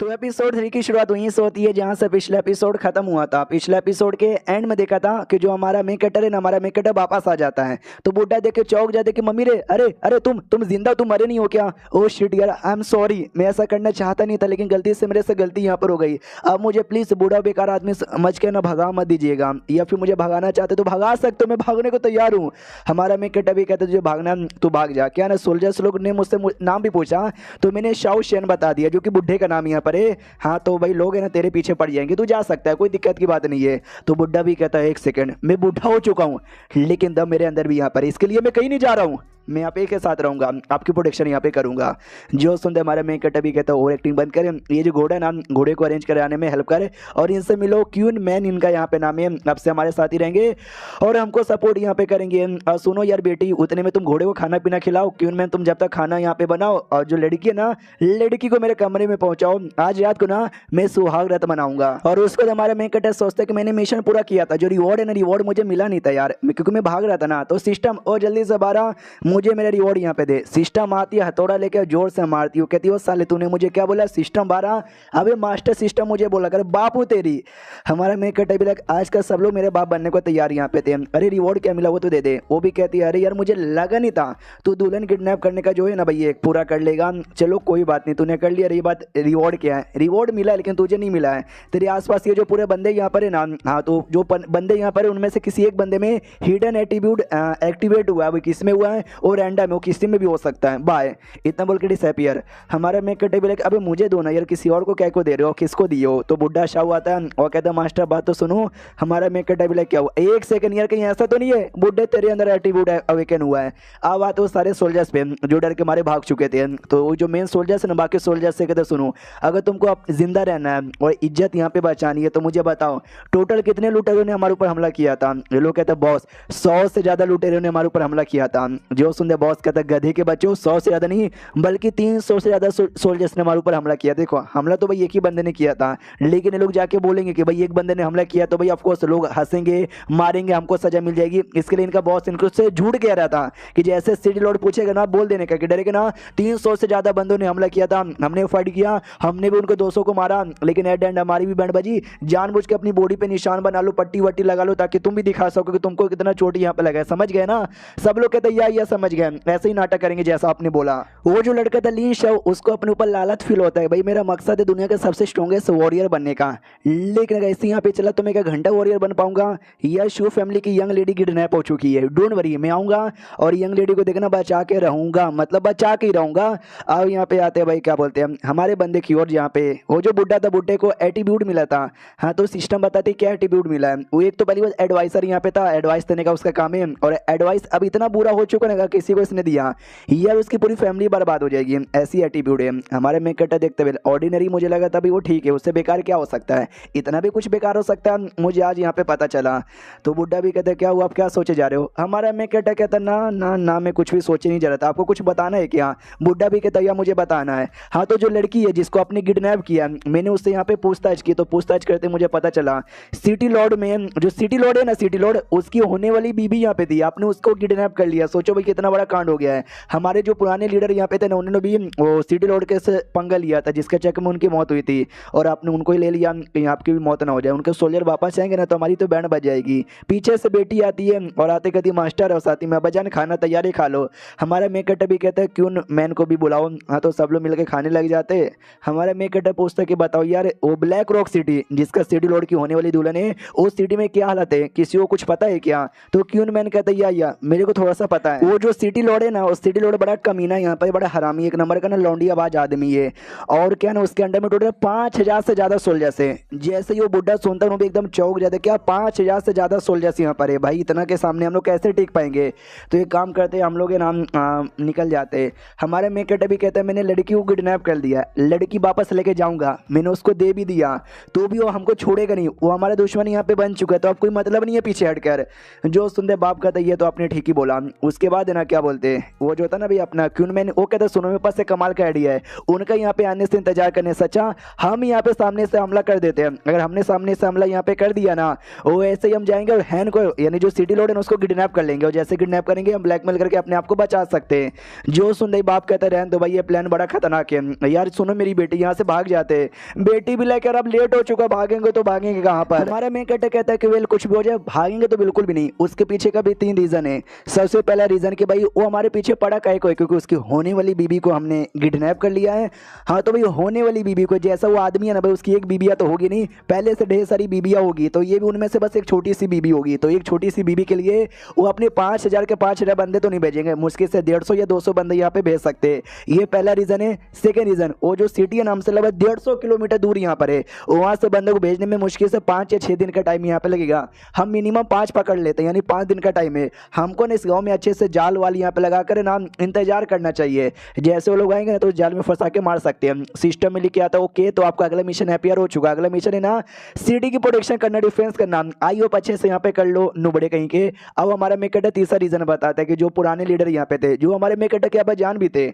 तो एपिसोड 3 की शुरुआत वहीं से होती है जहां से पिछला एपिसोड खत्म हुआ था। पिछले एपिसोड के एंड में देखा था कि जो हमारा मेन कटर है ना, हमारा मेन कटर वापस आ जाता है। तो बुड्ढा देख के चौंक जाते कि मम्मी रे, अरे अरे तुम जिंदा, तुम मरे नहीं हो क्या? ओ शिट यार, आई एम सॉरी, मैं ऐसा करना चाहता नहीं था लेकिन गलती से मेरे से गलती यहाँ पर हो गई। अब मुझे प्लीज बूढ़ा बेकार आदमी समझ के ना भगा मत दीजिएगा, या फिर मुझे भगाना चाहते तो भगा सकते हो, मैं भागने को तैयार हूँ। हमारा मेन कटर भी कहते तुझे भागना तू भाग जा। क्या ना सोल्जर्स लोग ने मुझसे नाम भी पूछा तो मैंने शाओ शेन बता दिया जो कि बुढ़े का नाम यहाँ पर है। हाँ तो भाई लोग है ना तेरे पीछे पड़ जाएंगे, तू जा सकता है, कोई दिक्कत की बात नहीं है। तो बुड्ढा भी कहता है एक सेकंड, मैं बुढ़ा हो चुका हूँ लेकिन दम मेरे अंदर भी यहाँ पर, इसके लिए मैं कहीं नहीं जा रहा हूँ, मैं यहाँ पे के साथ रहूंगा, आपकी प्रोटेक्शन यहाँ पे करूंगा। जो सुनते हमारे मेन कटर भी कहता है ओवर एक्टिंग बंद करें, ये जो घोड़ा ना घोड़े को अरेंज कराने में हेल्प करे और इनसे मिलो, क्यून मैन इनका यहाँ पे नाम है, अब से हमारे साथ ही रहेंगे और हमको सपोर्ट यहाँ पे करेंगे। सुनो यार बेटी, उतने में तुम घोड़े को खाना पीना खिलाओ, क्यून मैन तुम जब तक खाना यहाँ पे बनाओ और जो लड़की है ना, लड़की को मेरे कमरे में पहुंचाओ, आज रात को ना मैं सुहाग रात मनाऊंगा। और उसको हमारे मेन कटर सोचते कि मैंने मिशन पूरा किया था, जो रिवॉर्ड है ना, रिवॉर्ड मुझे मिला नहीं था यार, क्योंकि मैं भाग रहा था ना। तो सिस्टम और जल्दी से 12 मुझे मेरा रिवॉर्ड यहाँ पे दे। सिस्टम आती है हथौड़ा लेकर जोर से मारती हूँ, कहती है साले तूने मुझे क्या बोला, सिस्टम 12? अबे मास्टर सिस्टम मुझे बोला कर, बाप हूँ तेरी। हमारा मेन कटर भी लग आज का सब लोग मेरे बाप बनने को तैयार यहाँ पे थे। अरे रिवॉर्ड क्या मिला वो तो दे दे। वो भी कहती है अरे यार मुझे लगा नहीं था तू दुल्हन किडनैप करने का जो है ना भैया पूरा कर लेगा, चलो कोई बात नहीं, तूने कर लिया। रही बात रिवॉर्ड क्या है, रिवॉर्ड मिला लेकिन तुझे नहीं मिला है, तेरे आसपास ये जो पूरे बंदे यहाँ पर है ना, हाँ तो जो बंदे यहाँ पर है उनमें से किसी एक बंदे में हिडन एट्रीब्यूट एक्टिवेट हुआ है, वो किस में हुआ है, वो रैंडम है, वो किसी में भी हो सकता है, बाय। इतना बोल के डिसअपियर। हमारा मैं कहते बोले अबे मुझे दो ना यार, किसी और को क्या को दे रहे हो, किसको दिए हो। तो बुड्ढा शाहू आता है और कहता है मास्टर बात तो सुनो। हमारा मैं कहते बोले क्या हुआ, एक सेकंड यार, कहीं ऐसा तो नहीं है बुड्ढे तेरे अंदर एटीट्यूड अवेकन हुआ है। अब आते वो सारे सोल्जर्स पे जो डर के मारे भाग चुके थे। तो वो जो मेन सोल्जर्स है ना, बाकी सोल्जर्स से कहते सुनो, अगर तुमको अब जिंदा रहना है और इज्जत यहाँ पे बचानी है तो मुझे बताओ टोटल कितने लुटेरों ने हमारे ऊपर हमला किया था। ये लोग कहते बॉस 100 से ज्यादा लुटेरों ने हमारे ऊपर हमला किया था। जो सुनते बॉस कहता गधे के बच्चों 100 से ज्यादा नहीं बल्कि 300 से ज्यादा सोल्जर्स ने हमारे ऊपर हमला किया। देखो हमला तो भाई एक ही बंदे ने किया था, लेकिन ये लोग जाके बोलेंगे कि भाई एक बंदे ने हमला किया तो भाई ऑफकोर्स लोग हंसेंगे, मारेंगे, हमको सजा मिल जाएगी। इसके लिए इनका बॉस इनको से झूठ कह रहा था कि जैसे सिटी लॉर्ड पूछेगा ना बोल देने का कि डरेगा ना 300 से ज्यादा बंदों ने हमला किया था, हमने फाइट किया, हमने भी उनको 200 को मारा, लेकिन एट एंड हमारी भी बैंड बजी। जानबूझ के अपनी बॉडी पे निशान बना लो, पट्टी वट्टी लगा लो ताकि तुम भी दिखा सको कि तुमको कितना चोट यहाँ पे लगा है। समझ गए ना? सब लोग कहते या समझ गए, ऐसे ही नाटक करेंगे जैसा आपने बोला। वो जो लड़का था लीन शव, उसको अपने ऊपर लालच फील होता है, भाई मेरा मकसद है दुनिया का सबसे स्ट्रॉन्गेस्ट वॉरियर बनने का, लेकिन ऐसे यहाँ पे चला तो मैं क्या घंटा वॉरियर बन पाऊंगा। यह शू फैमिली की यंग लेडी किडनैप हो चुकी है, डोंट वरी मैं आऊंगा और यंग लेडी को देखना बचा के रहूंगा, मतलब बचा के ही रहूंगा। अब यहाँ पे आते हैं भाई क्या बोलते हैं हमारे बंदे की ओर, यहाँ पे वो जो बुड्ढा था बुड्ढे को एटीट्यूड मिला था। हाँ तो सिस्टम बताते क्या एटीट्यूड मिला है। वो एक तो पहली बार एडवाइसर यहाँ पे था, एडवाइस देने का उसका काम है, और एडवाइस अब इतना बुरा हो चुका है किसी को इसने दिया यार उसकी पूरी फैमिली बर्बाद हो जाएगी, ऐसी एटीट्यूड है हमारे में कटा। देखते हुए ऑर्डिनरी मुझे लगा था भी वो ठीक है, उससे बेकार क्या हो सकता है, इतना भी कुछ बेकार हो सकता है, मुझे आज यहाँ पे पता चला। तो बुड्ढा भी कहता क्या हुआ, आप क्या सोचे जा रहे हो। हमारा मैं कहता ना ना ना मैं कुछ भी सोचे नहीं जा रहा था, आपको कुछ बताना है क्या। बुड्ढा भी कहता या मुझे बताना है। हाँ तो जो लड़की है जिसको आपने किडनैप किया, मैंने उससे यहाँ पे पूछताछ की, तो पूछताछ करते मुझे पता चला सिटी लॉर्ड में जो सिटी लॉर्ड है ना, सिटी लॉर्ड उसकी होने वाली बीबी यहाँ पे थी, आपने उसको किडनैप कर लिया। सोचो भाई कितना बड़ा कांड हो गया है। हमारे जो पुराने लीडर यहाँ पे थे ना, उन्होंने भी वो सिटी लॉर्ड के से पंगा लिया था जिसके चक्कर में उनकी मौत हुई थी, और आपने उनको ही ले लिया कहीं आपकी भी मौत ना हो जाए। उनके सोल्जर वापस आएंगे ना तो हमारी तो बैंड बज जाएगी। पीछे से बेटी आती है और आते कहती मास्टर और साथी में बजान खाना तैयारी खा लो। हमारा मेकट भी कहता है क्यों मैन को भी बुलाओ। हाँ तो सब लोग मिलकर खाने लग जाते। हमारा मेकट पूछता कि बताओ यार वो ब्लैक रॉक सिटी जिसका सिटी लॉर्ड की होने वाली दुल्हन है, उस सिटी में क्या हालत है, किसी को कुछ पता है क्या। तो क्यों मैन कहता है या मेरे को थोड़ा सा पता है। वो जो सिटी लॉर्ड है ना, वो सिटी लॉर्ड बड़ा कमीना यहाँ पे, बड़ा हरामी एक नंबर का ना लौंडी आवाज आदमी है, और क्या ना उसके अंडर में टोटल 5000 से ज्यादा सोल्जर्स है। जैसे ही वो बुड्ढा सुनता है वो भी एकदम चौंक जाता है, क्या 5000 से ज्यादा सोल्जर्स यहाँ पर है, भाई इतना के सामने हम लोग कैसे टिक पाएंगे। तो एक काम करते हैं हम लोग नाम निकल जाते। हमारे मेकट भी कहते हैं मैंने लड़की को किडनैप कर दिया, लड़की वापस लेके जाऊंगा, मैंने उसको दे भी दिया, तो भी वो हमको छोड़ेगा नहीं, वो हमारा दुश्मन यहाँ पे बन चुका है, तो अब कोई मतलब नहीं है पीछे हटकर। जो सुनते बाप कहता है तो आपने ठीक ही बोला। उसके बाद है ना क्या बोलते वो जो था ना भाई अपना क्यों मैंने वो कहता सुनो मेरे पास से कमाल का आइडिया है, उनका यहाँ पे आने से इंतजार करने से अच्छा हम यहाँ पे सामने से हमला कर देते हैं। अगर हमने सामने से हमला यहाँ पे कर दिया ना, वो ऐसे ही हम जाएंगे और हैन को यानी जो सिटी लॉर्ड है उसको किडनैप कर लेंगे, और जैसे किडनैप करेंगे हम ब्लैकमेल करके अपने आप को बचा सकते हैं। जो सुन रही बाप कहता रहन तो भाई ये प्लान बड़ा खतरनाक है यार, सुनो मेरी बेटी यहाँ से भाग जाते। बेटी भी लेकर अब लेट हो चुका, भागेंगे तो भागेंगे कहाँ पर। हमारा मेन कहता है कि वेल कुछ भी हो जाए भागेंगे तो बिल्कुल भी नहीं। उसके पीछे का भी 3 रीजन है। सबसे पहला रीजन कि भाई वो हमारे पीछे पड़ा काहे को है, क्योंकि उसकी होने वाली बीबी को हमने किडनैप कर लिया है। हाँ तो भाई होने वाली बीबी को, जैसा वो आदमी है ना भाई उसकी एक बीबिया तो होगी नहीं, पहले से ढेर सारी बीबियां होगी, तो ये भी उनमें से बस एक छोटी सी बीबी होगी। तो एक छोटी सी बीबी के लिए वो अपने 5000 के 5000 बंदे तो नहीं भेजेंगे, मुश्किल से 150 या 200 बंदे यहाँ पे भेज सकते हैं। ये पहला रीजन है। सेकेंड रीजन वो जो सिटी है नाम से लगभग 150 किलोमीटर दूर यहाँ पर है, वहां से बंदे को भेजने में मुश्किल से 5 या 6 दिन का टाइम यहाँ पे लगेगा। हम मिनिमम 5 पकड़ लेते हैं, यानी 5 दिन का टाइम है। हमको ना इस गांव में अच्छे से जाल वाल यहाँ पे लगा कर ना इंतजार करना चाहिए, जैसे वो लोग आएंगे ना तो जाल में फंसा के मार सकते हैं। सिस्टम में लिखे आता है ओके, तो आपका अगला मिशन हैपियर हो चुका। अगला मिशन है ना सिटी की प्रोटेक्शन करना, डिफेंस करना। आई होप अच्छे से यहाँ पे कर लो नुबड़े कहीं के। अब हमारा मेकट तीसरा रीजन बताता है कि जो पुराने लीडर यहाँ पे थे, जो हमारे मेकट के अब जान भी थे,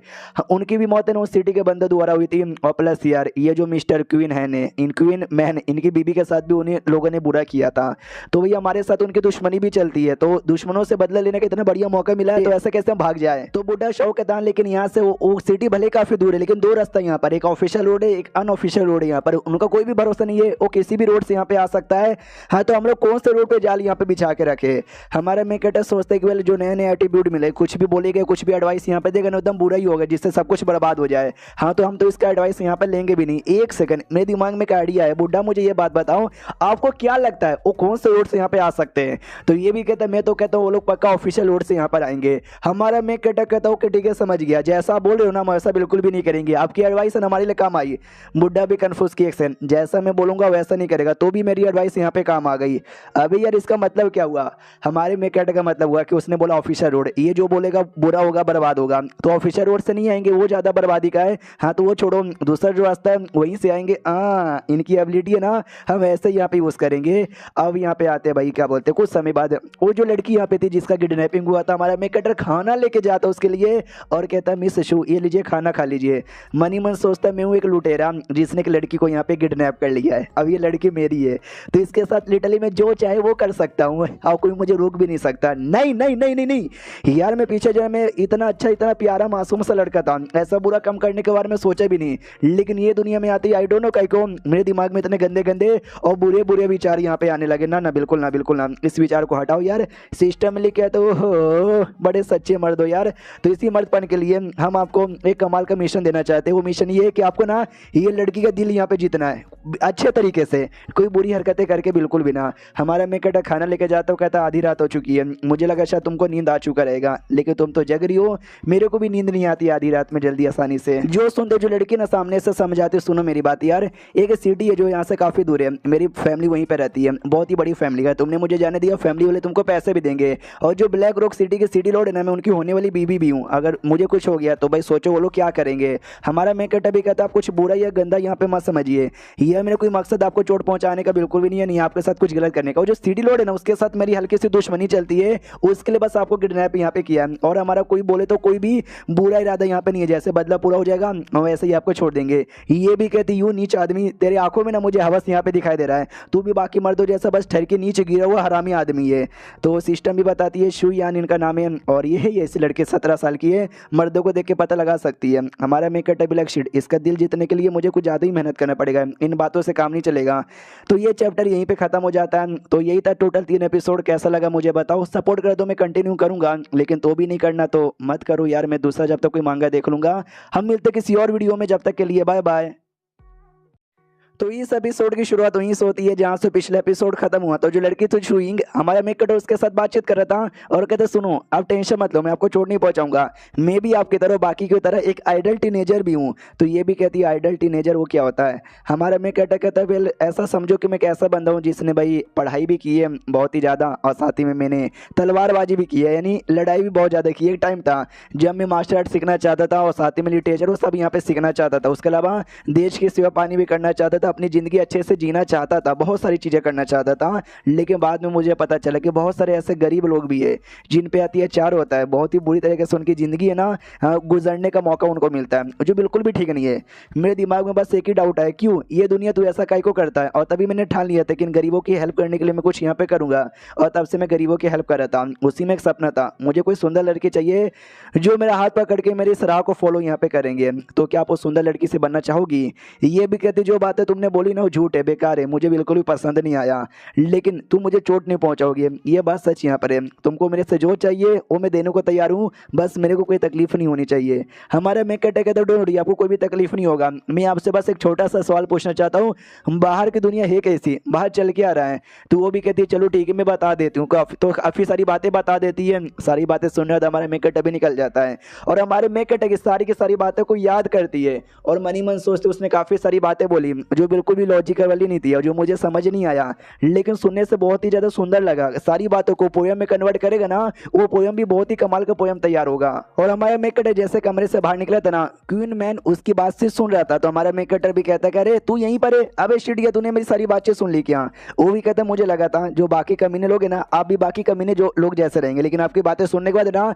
उनकी भी मौत है ना उस सिटी के बंदे द्वारा हुई थी। और प्लस यार ये जो मिस्टर क्वीन है ने इन क्वीन मैन इनकी बीबी के साथ भी उन्हें लोगों ने बुरा किया था, तो भैया हमारे साथ उनकी दुश्मनी भी चलती है, तो दुश्मनों से बदला लेने का इतना बढ़िया मौका मिला है, तो ऐसा कैसे हम भाग जाए। तो बुड्ढा शौक है, लेकिन यहाँ से वो सिटी भले काफी दूर है, लेकिन 2 रास्ता यहाँ पर, एक ऑफिशियल रोड है एक अनऑफिशियल रोड है। यहाँ पर उनका कोई भी भरोसा नहीं है, वो किसी भी रोड से यहाँ पे आ सकता है। हाँ तो हम लोग कौन से रोड पे जाल यहाँ पे बिछा के रखे। हमारे मेकट सोचते हैं कि जो नए नए एटीट्यूड मिले, कुछ भी बोलेगा कुछ भी एडवाइस यहाँ पे देगा ना एकदम बुरा ही होगा, जिससे सब कुछ बर्बाद हो जाए। हाँ तो हम तो इसका एडवाइस यहाँ पे लेंगे भी नहीं। एक सेकंड मेरे दिमाग में एक आइडिया है, बुड्ढा मुझे ये बात बताओ आपको क्या लगता है वो कौन से रोड से यहाँ पे आ सकते हैं। तो ये भी कहता है मैं तो कहता हूँ वो लोग पक्का ऑफिशियल रोड से यहाँ पर आएंगे। करेंगे। हमारा मैं कहता हूँ कि ठीक है समझ गया, जैसा आप बोल रहे हो ना हम वैसा बिल्कुल भी नहीं करेंगे, आपकी एडवाइस हमारे लिए काम आई। बुड्ढा भी कन्फ्यूज की एक्शन, जैसा मैं बोलूंगा वैसा नहीं करेगा, तो भी मेरी एडवाइस यहाँ पे काम आ गई। अभी यार इसका मतलब क्या हुआ, हमारे में कहने का मतलब हुआ कि उसने बोला ऑफिसर रोड, ये जो बोलेगा बुरा होगा बर्बाद होगा, तो ऑफिसर रोड से नहीं आएंगे, वो ज़्यादा बर्बादी का है। हाँ तो वो छोड़ो, दूसरा जो रास्ता है वहीं से आएंगे। हाँ इनकी एबिलिटी है ना, हम ऐसे यहाँ पे यूज़ करेंगे। अब यहाँ पे आते हैं भाई, क्या बोलते हैं, कुछ समय बाद वो जो लड़की यहाँ पे थी जिसका किडनैपिंग हुआ था, हमारा मैं कटर खाना लेके जाता उसके लिए और कहता है मिस शू ये लीजिए खाना खा लीजिए। मनी मन सोचता मैं हूँ एक लुटेरा जिसने एक लड़की को यहाँ पे किडनैप कर लिया है, अब ये लड़की मेरी है तो इसके साथ लिटरली मैं जो चाहे वो कर सकता हूँ और कोई मुझे रोक भी नहीं सकता। नहीं नहीं नहीं नहीं नहीं यार, मैं पीछे जो है मैं इतना अच्छा इतना प्यारा मासूम सा लड़का था, ऐसा बुरा काम करने के बारे में सोचा भी नहीं, लेकिन ये दुनिया में आती आई डोंट नो कहीं को मेरे दिमाग में इतने गंदे गंदे और बुरे बुरे विचार यहाँ पे आने लगे। ना ना बिल्कुल ना बिल्कुल ना, इस विचार को हटाओ यार, सिस्टम में लिखे तो बड़े सच्चे मर्द हो यार। तो इसी मर्दपन के लिए हम आपको एक कमाल का मिशन देना चाहते हैं। वो मिशन ये है कि आपको ना ये लड़की का दिल यहाँ पे जीतना है अच्छे तरीके से, कोई बुरी हरकतें करके बिल्कुल भी ना। हमारा मैं कहता खाना लेके जाता हूँ, कहता आधी रात हो चुकी है, मुझे लगा शायद तुमको नींद आ चुका रहेगा, लेकिन तुम तो जग रही हो, मेरे को भी नींद नहीं आती आधी रात में जल्दी आसानी से। जो सुनते जो लड़की ना सामने से समझाते, सुनो मेरी बात यार, एक सिटी है जो यहाँ से काफ़ी दूर है, मेरी फैमिली वहीं पर रहती है, बहुत ही बड़ी फैमिली है, तुमने मुझे जाने दिया, फैमिली वाले तुमको पैसे भी देंगे, और जो ब्लैक रॉक सिटी के सिटी लॉर्ड है ना, मैं उनकी होने वाली बीवी भी हूँ, अगर मुझे कुछ हो गया तो भाई सोचो वो लोग क्या करेंगे। हमारा मैं कहता भी कहता आप कुछ बुरा या गंदा यहाँ पे मत समझिए, यह मेरा कोई मकसद आपको चोट पहुंचाने का बिल्कुल भी नहीं है, नहीं आपके साथ कुछ गलत करने का। और जो सिटी लॉर्ड है ना उसके साथ मेरी हल्की सी दुश्मनी चलती है, उसके लिए बस आपको किडनैप यहाँ पे किया है, और हमारा कोई बोले तो कोई भी बुरा इरादा यहाँ पे नहीं है, जैसे बदला पूरा हो जाएगा वैसे ही आपको छोड़ देंगे। ये भी कहती यूं नीच आदमी, तेरे आंखों में ना मुझे हवस यहाँ पे दिखाई दे रहा है, तू भी बाकी मर्दों जैसा बस ठर के नीचे गिरा हुआ हरामी आदमी है। तो सिस्टम भी बताती है, शू यान इनका नाम है, और ये है ये ऐसे लड़के 17 साल की है, मर्दों को देख के पता लगा सकती है। हमारा मेकअप ब्लैक शीट, इसका दिल जीतने के लिए मुझे कुछ ज़्यादा ही मेहनत करना पड़ेगा, इन बातों से काम नहीं चलेगा। तो ये चैप्टर यहीं पे खत्म हो जाता है। तो यही था टोटल 3 एपिसोड, कैसा लगा मुझे बताओ, सपोर्ट कर दो मैं कंटिन्यू करूंगा, लेकिन तो भी नहीं करना तो मत करो यार, मैं दूसरा जब तक कोई मांगा देख लूंगा। हम मिलते किसी और वीडियो में, जब तक के लिए बाय बाय। तो इस एपिसोड की शुरुआत वहीं से होती है जहां से पिछले एपिसोड खत्म हुआ। तो जो लड़की थी शूइंग, हमारा मेक कटर उसके साथ बातचीत कर रहा था और कहते सुनो आप टेंशन मत लो, मैं आपको चोट नहीं पहुंचाऊंगा, मैं भी आपकी तरह बाकी की तरह एक आइडल टीनेजर भी हूं। तो ये भी कहती है आइडल टीनेजर वो क्या होता है। हमारा मेक कटर कहता है वेल ऐसा समझो कि मैं एक ऐसा बंदा हूँ जिसने भाई पढ़ाई भी की है बहुत ही ज़्यादा, और साथ ही में मैंने तलवारबाजी भी की है, यानी लड़ाई भी बहुत ज़्यादा की है। एक टाइम था जब मैं मार्शल आर्ट सीखना चाहता था और साथ ही में लिटरेचर वो सब यहाँ पे सीखना चाहता था, उसके अलावा देश की सेवा पानी भी करना चाहता था, अपनी ज़िंदगी अच्छे से जीना चाहता था, बहुत सारी चीज़ें करना चाहता था। लेकिन बाद में मुझे पता चला कि बहुत सारे ऐसे गरीब लोग भी है जिन पे अत्याचार होता है, बहुत ही बुरी तरीके से उनकी ज़िंदगी है ना गुजरने का मौका उनको मिलता है, जो बिल्कुल भी ठीक नहीं है। मेरे दिमाग में बस एक ही डाउट है, क्यों ये दुनिया तू ऐसा काहे को करता है। और तभी मैंने ठान लिया था कि इन गरीबों की हेल्प करने के लिए मैं कुछ यहाँ पे करूँगा, और तब से मैं गरीबों की हेल्प कर रहा था। उसी में एक सपना था, मुझे कोई सुंदर लड़की चाहिए जो मेरा हाथ पकड़ के मेरी इस राह को फॉलो यहाँ पे करेंगे। तो क्या आप उस सुंदर लड़की से बनना चाहोगी। ये भी कहती जो बातें तुमने बोली ना वो झूठ है, बेकार है, मुझे बिल्कुल भी पसंद नहीं आया, लेकिन तुम मुझे चोट नहीं पहुंचाओगे, ये बात सच यहाँ पर है। तुमको मेरे से जो चाहिए वो मैं देने को तैयार हूँ, बस मेरे को कोई तकलीफ नहीं होनी चाहिए। हमारा मैं कहते डोंट वरी, आपको कोई भी तकलीफ नहीं होगा। मैं आपसे बस एक छोटा सा सवाल पूछना चाहता हूँ, बाहर की दुनिया है कैसी, बाहर चल के आ रहा है। तो वो भी कहती है चलो ठीक है मैं बता देती हूँ, तो काफ़ी सारी बातें बता देती है। सारी बातें सुनने तो हमारे मेकअप भी निकल जाता है, और हमारे मेकअप की सारी बातों को याद करती है, और मनी मन सोचते उसने काफ़ी सारी बातें बोली जो बिल्कुल भी लॉजिकल वाली नहीं थी और जो मुझे समझ नहीं आया, लेकिन सुनने से बहुत ही ज़्यादा सुंदर लगा। सारी बातों को पोयम में कन्वर्ट करेगा ना, वो पोयम भी बहुत ही कमाल का पोयम तैयार होगा। और हमारा मेकअटर जैसे कमरे से बाहर निकला था ना, क्वीन मैन उसकी बात से सुन रहा था, तो हमारा मेकअटर भी कहता है अरे तू यहीं पर है, अबे शिट गया, तूने मेरी सारी बातें सुन ली क्या। वो भी कहता मुझे लगा था जो बाकी कमीने लोग हैं ना, आप भी बाकी कमीने जो लोग जैसे रहेंगे, लेकिन आपकी बातें सुनने के बाद ना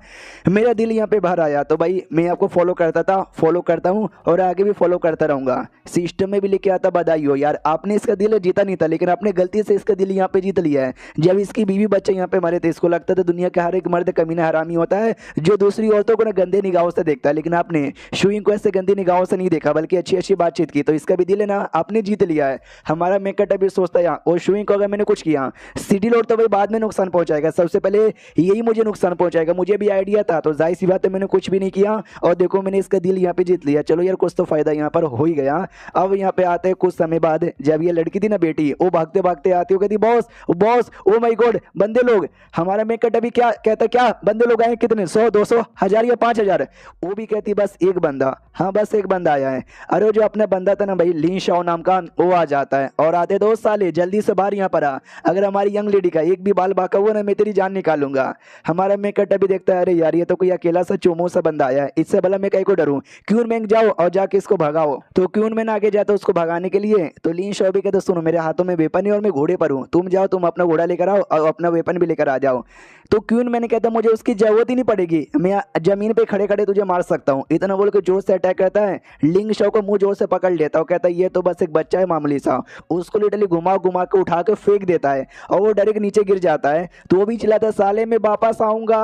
मेरा दिल यहाँ पे बाहर आया। तो भाई मैं आपको फॉलो करता था, फॉलो करता हूँ और आगे भी फॉलो करता रहूंगा। सिस्टम में भी लिखे आता बधाई हो यार, आपने इसका दिल जीता नहीं था, लेकिन आपने गलती से इसका दिल यहाँ पे जीत लिया है। जब इसकी बीवी बच्चे यहाँ पे मरे थे, इसको लगता था दुनिया का हर एक मर्द कमीना हरामी होता है जो दूसरी औरतों को ना गंदे निगाहों से देखता है, लेकिन आपने शूइंग को ऐसे गंदी निगाहों से नहीं देखा, बल्कि अच्छी अच्छी बातचीत की। तो इसका भी दिल है ना आपने जीत लिया है। हमारा मेकअप भी सोचता है और शूइंग को अगर मैंने कुछ किया, सिटी लॉर्ड तो भाई बाद में नुकसान पहुंचाएगा, सबसे पहले यही मुझे नुकसान पहुंचाएगा। मुझे भी आइडिया था, तो जाहिर सी बात है मैंने कुछ भी नहीं किया, और देखो मैंने इसका दिल यहाँ पे जीत लिया। चलो यार कुछ तो फायदा यहाँ पर हो ही गया। अब यहाँ पे आते हैं कुछ कुछ समय बाद जब ये लड़की थी ना बेटी, वो भागते भागते आती, वो कहती boss boss oh my God बंदे लोग। हमारा मेकट अभी क्या कहता, क्या बंदे लोग आए कितने, 100 200 1000 या 5000? वो भी कहती बस एक बंदा, हाँ बस एक बंदा आया है। अरे वो जो अपना बंदा था ना भाई लिन शाओ नाम का, वो आ जाता है और आते 2 साले जल्दी से बाहर यहाँ पर आ, अगर हमारी यंग लेडी का एक भी बाल बाका हुआ ना मैं तेरी जान निकालूंगा। हमारा मेकट अभी देखता है अरे यार ये तो कोई अकेला सा चोमो सा बंदा आया है, इससे भला मैं कहीं को डरूं, क्यून मैंग जाओ और जाके इसको भगाओ। तो क्यून मैन आगे जाता है उसको भगाने के लिए, तो लिन शाओ भी कहते सुनो मेरे हाथों में वेपन है और मैं घोड़े पर हूँ, तुम जाओ तुम अपना घोड़ा लेकर आओ और अपना वेपन भी लेकर आ जाओ। तो क्यून मैंने कहता मुझे उसकी जरूरत ही नहीं पड़ेगी, मैं जमीन पे खड़े खड़े तुझे मार सकता हूँ। इतना बोल के जोर से अटैक करता है, लिंग शाओ को मुंह जोर से पकड़ लेता है, कहता है ये तो बस एक बच्चा है मामूली सा, उसको लिटरली घुमा घुमा के उठा के फेंक देता है और वो डायरेक्ट नीचे गिर जाता है। तो वो भी चिल्लाता है साले मैं वापस आऊंगा।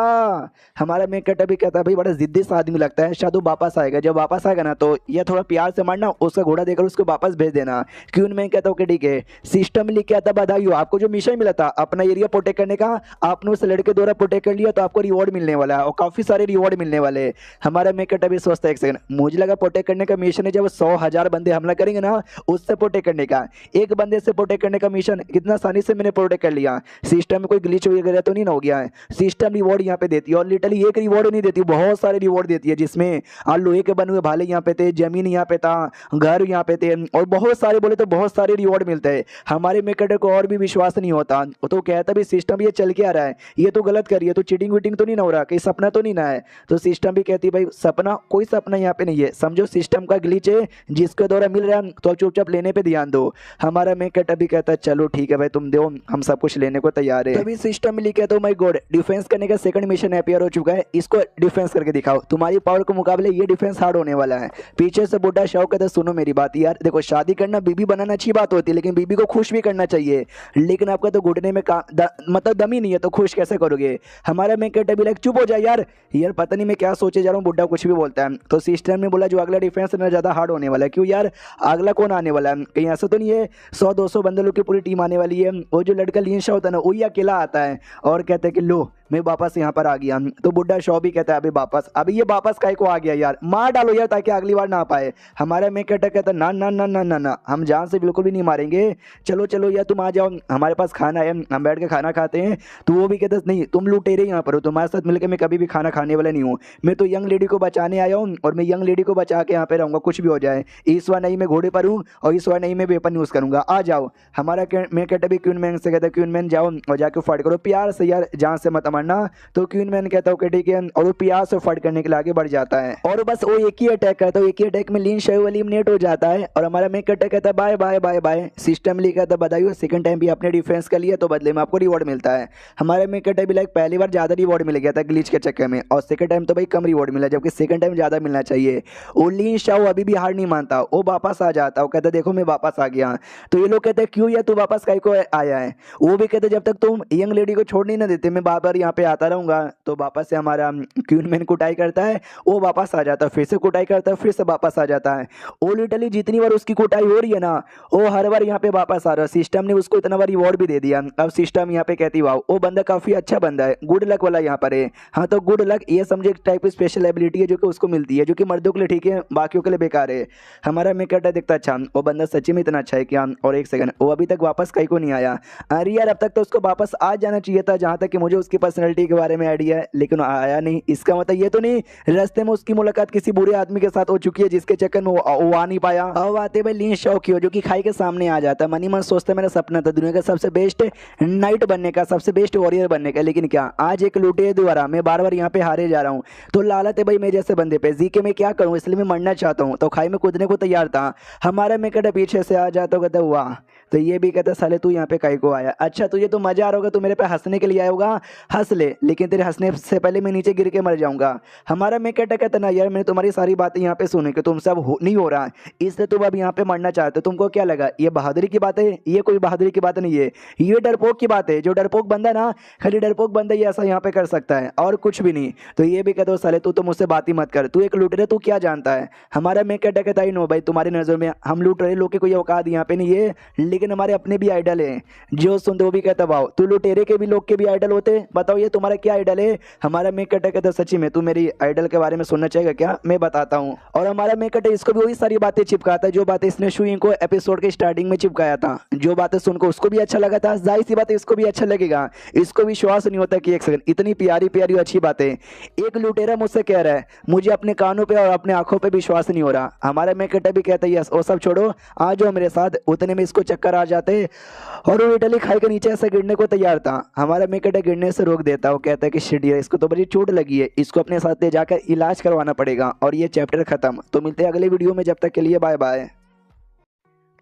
हमारा मेकट भी कहता है भाई बड़ा जिद्दी सा आदमी लगता है, शायद वो वापस आएगा, जब वापस आएगा ना तो ये थोड़ा प्यार से मारना, उसका घोड़ा देकर उसको वापस भेज देना। क्यों मैं कहता हूँ कि ठीक है सिस्टम लिख के आता, बधाई हो आपको जो मिशन मिला था अपना एरिया प्रोटेक्ट करने का, आपने उस लड़के द्वारा प्रोटेक्ट कर लिया तो आपको रिवॉर्ड मिलने वाला है और काफी सारे रिवॉर्ड मिलने वाले। हमारा मेकट अभी सोचता है एक सेकंड, मुझे लगा प्रोटेक्ट करने का मिशन है जब 100,000 बंदे हमला करेंगे ना उससे प्रोटेक्ट करने का, एक बंदे से प्रोटेक्ट करने का मिशन कितना आसानी से मैंने प्रोटेक्ट कर लिया। सिस्टम में कोई ग्लिच वगैरह तो नहीं ना हो गया है? सिस्टम रिवॉर्ड यहाँ पे देती है और लिटरली एक रिवॉर्ड नहीं देती, बहुत सारे रिवॉर्ड देती है, जिसमें लोहे के बने हुए भाले यहाँ पे थे, जमीन यहाँ पे था, घर यहाँ पे थे और बहुत सारे बोले तो बहुत सारे रिवॉर्ड मिलते हैं। हमारे मेकट को और भी विश्वास नहीं होता, वो तो कहता भी सिस्टम ये चल के आ रहा है, ये तो गलत कर रही है, तो चीटिंग वीटिंग तो नहीं ना हो रहा, कहीं सपना तो नहीं ना है? तो सिस्टम भी कहती भाई सपना, कोई सपना यहाँ पे नहीं है, समझो सिस्टम का ग्लिच है जिसके द्वारा मिल रहा है, तो चुपचाप लेने पे ध्यान दो। हमारा मेकट भी कहता है चलो ठीक है भाई तुम दो, हम सब कुछ लेने को तैयार है। तभी सिस्टम में लिखा तो माय गॉड डिफेंस करने का सेकंड मिशन अपीयर हो चुका है, इसको डिफेंस करके दिखाओ, तुम्हारी पावर के मुकाबले ये डिफेंस हार्ड होने वाला है। पीछे से बुड्ढा शाओ कहता सुनो मेरी बात यार, देखो शादी करना बीबी बनाना अच्छी बात होती है लेकिन बीबी को खुश भी करना चाहिए, लेकिन आपका तो घुटने में मतलब दम ही नहीं है तो खुश कैसे करोगे? हमारा मेकट भी लाइक चुप हो जाए यार, यार पता नहीं मैं क्या सोचे जा रहा हूँ, बुड्ढा कुछ भी बोलता है। तो सिस्टम ने बोला जो अगला डिफेंस ना ज्यादा हार्ड होने वाला है, क्यों यार अगला कौन आने वाला है? कहीं ऐसा तो नहीं है 100-200 बंदे लोग की पूरी टीम आने वाली है? वो जो लड़का लिन शाओ होता है ना वही अकेला आता है और कहते हैं कि लो मैं वापस यहाँ पर आ गया। तो बुड्ढा शॉ भी कहता है अभी वापस, अभी ये वापस काहे को आ गया यार, मार डालो यार ताकि अगली बार ना आ पाए। हमारा मेकट कहता है ना ना ना ना ना ना, हम जान से बिल्कुल भी नहीं मारेंगे, चलो चलो यार तुम आ जाओ, हमारे पास खाना है, हम बैठ के खाना खाते हैं। तो वो भी कहता है नहीं तुम लुटेरे यहाँ पर हो, तुम्हारे साथ मिलकर मैं कभी भी खाना खाने वाला नहीं हूँ, मैं तो यंग लेडी को बचाने आया हूँ और मैं यंग लेडी को बचा के यहाँ पे रहूँगा, कुछ भी हो जाए। इस बार नहीं मैं घोड़े पर हूँ और इस बार नहीं मैं वेपन यूज़ करूँगा, आ जाओ। हमारा मेकट भी क्वीन मैन से कहता है क्वीन मैन जाओ और जाके फाइट करो प्यार से यार, जान से मत मारना। तो क्वीन मैन कहता हूँ कि ठीक है, और वो प्यार से फाइट करने के लिए आगे बढ़ जाता है और बस वो एक ही अटैक करता है, एक ही अटैक में लिन शाओ एलिमिनेट हो जाता है और हमारा मेकट कहता है bye bye bye bye. System लिखा था बताइए सेकंड टाइम भी आपने डिफेंस कर लिया तो बदले में आपको रिवॉर्ड मिलता है। हमारे मेकट भी लाइक पहली बार ज्यादा रिवॉर्ड मिल गया था ग्लिच के चक्कर में और सेकंड टाइम तो भाई कम रिवॉर्ड मिला, जबकि सेकंड टाइम ज्यादा मिलना चाहिए। वो लिन शाओ अभी भी हार नहीं मानता, वो वापस आ जाता, वो कहता देखो मैं वापस आ गया। तो ये लोग कहते हैं क्यों यार तू वापस काहे को आया है? वो भी कहते जब तक तुम यंग लेडी को छोड़ नहीं ना देते मैं बार बार यहाँ पे आता रहूंगा। तो वापस से हमारा क्वीन मैन कुटाई करता है, वो वापस आ जाता है, फिर से कुटाई करता है, फिर से वापस आ जाता है। वो लिटरली जितनी बार उसकी कुटाई हो रही है ना वो हर बार यहाँ पे वापस आ रहा है। सिस्टम ने उसको इतना बार रिवॉर्ड भी दे दिया। अब सिस्टम यहाँ पे कहती वाह वो बंदा काफी अच्छा बंदा है, गुड लक वाला यहाँ पर है। हाँ तो गुड लक ये समझे एक टाइप की स्पेशल एबिलिटी है जो कि उसको मिलती है, जो कि मर्दों के लिए ठीक है बाकियों के लिए बेकार है। हमारा मेकट देखता अच्छा वो बंदा सच्ची में इतना अच्छा है क्या? और एक सेकंड वो अभी तक वापस कहीं को नहीं आया, अरे यार अब तक तो उसको वापस आ जाना चाहिए था, जहां तक कि मुझे उसकी पर्सनैलिटी के बारे में आइडिया है, लेकिन आया नहीं। इसका मतलब ये तो नहीं रास्ते में उसकी मुलाकात किसी बुरे आदमी के साथ हो चुकी है जिसके चक्कर में वो आ नहीं पाया। अब आते भाई लिन शाओ की हो जो कि खाई के सामने आ जाता है, मनी मन सोचता है मेरा सपना था दुनिया का सबसे बेस्ट नाइट बनने का, सबसे बेस्ट वॉरियर बनने का, लेकिन क्या आज एक लुटेरे द्वारा मैं बार बार यहाँ पे हारे जा रहा हूँ। तो लालत है भाई मैं जैसे बंदे पे जी के मैं क्या करूँ, इसलिए मैं मरना चाहता हूँ। तो खाई में कूदने को तैयार था। हमारा मेकट पीछे से आ जाता कहता वाह। तो ये भी कहता साले तू यहाँ पे काहे को आया? अच्छा तुझे तो मजा आ रहा होगा, तू मेरे पे हंसने के लिए आया होगा, हंस ले, लेकिन तेरे हंसने से पहले मैं नीचे गिर के मर जाऊंगा। हमारा मेकट कहता ना यार मैंने तुम्हारी सारी बातें यहाँ पे सुनी कि तुम सब नहीं हो रहा इसलिए तुम अब यहाँ पे मरना चाहते हो। तुमको क्या लगा ये बहादुरी की बात है? ये कोई बहादुरी की बात नहीं है, ये डरपोक की बात है। जो डरपोक बंदा ना खाली डरपोक बंदा ही ऐसा यहाँ पे कर सकता है और कुछ भी नहीं। तो ये भी कहते हो साले तू तो मुझसे बात ही मत कर, तू एक लुटेरा, तू क्या जानता है? हमारा मेकट कहता ही नो भाई तुम्हारी नजर में हम लुटेरे लोग की कोई औकात यहाँ पे नहीं है, लेकिन हमारे अपने भी आइडल है जो सुनते वो भी कहता वाओ तू लुटेरे के भी लोग के भी आइडल होते, बताओ बताओ ये तुम्हारा क्या आइडल है? हमारा मेक कटर कहता सची में तू मेरी आइडल के बारे में सुनना चाहेगा क्या? मैं बताता हूँ। और हमारा मेक कटर इसको भी वही सारी बातें चिपकाता है जो बातें इसने शुइंग को एपिसोड के स्टार्टिंग में चिपकाया था। जो बातें सुनकर उसको भी अच्छा लगा था, जाहिर सी बात है इसको भी अच्छा लगेगा। इसको विश्वास नहीं होता कि एक सेकंड इतनी प्यारी प्यारी अच्छी बातें। एक लुटेरा मुझसे कह रहा है मुझे अपने कानों पे और अपने आंखों पे विश्वास नहीं हो रहा। हमारा मेक कटर भी कहता है यस वो सब छोड़ो, आ जाओ मेरे साथ। उतने में इसको चक्कर आ जाते और वो इटली खाई के नीचे ऐसे गिरने को तैयार था। हमारा मेक कटर गिरने से रोक देता। वो कहता है कि शिट यार इसको तो बड़ी चोट लगी है, इसको अपने साथ ले जाकर इलाज करवाना पड़ेगा। और ये चैप्टर खत्म। तो मिलते हैं अगले वीडियो में, जब तक के लिए बाय बाय।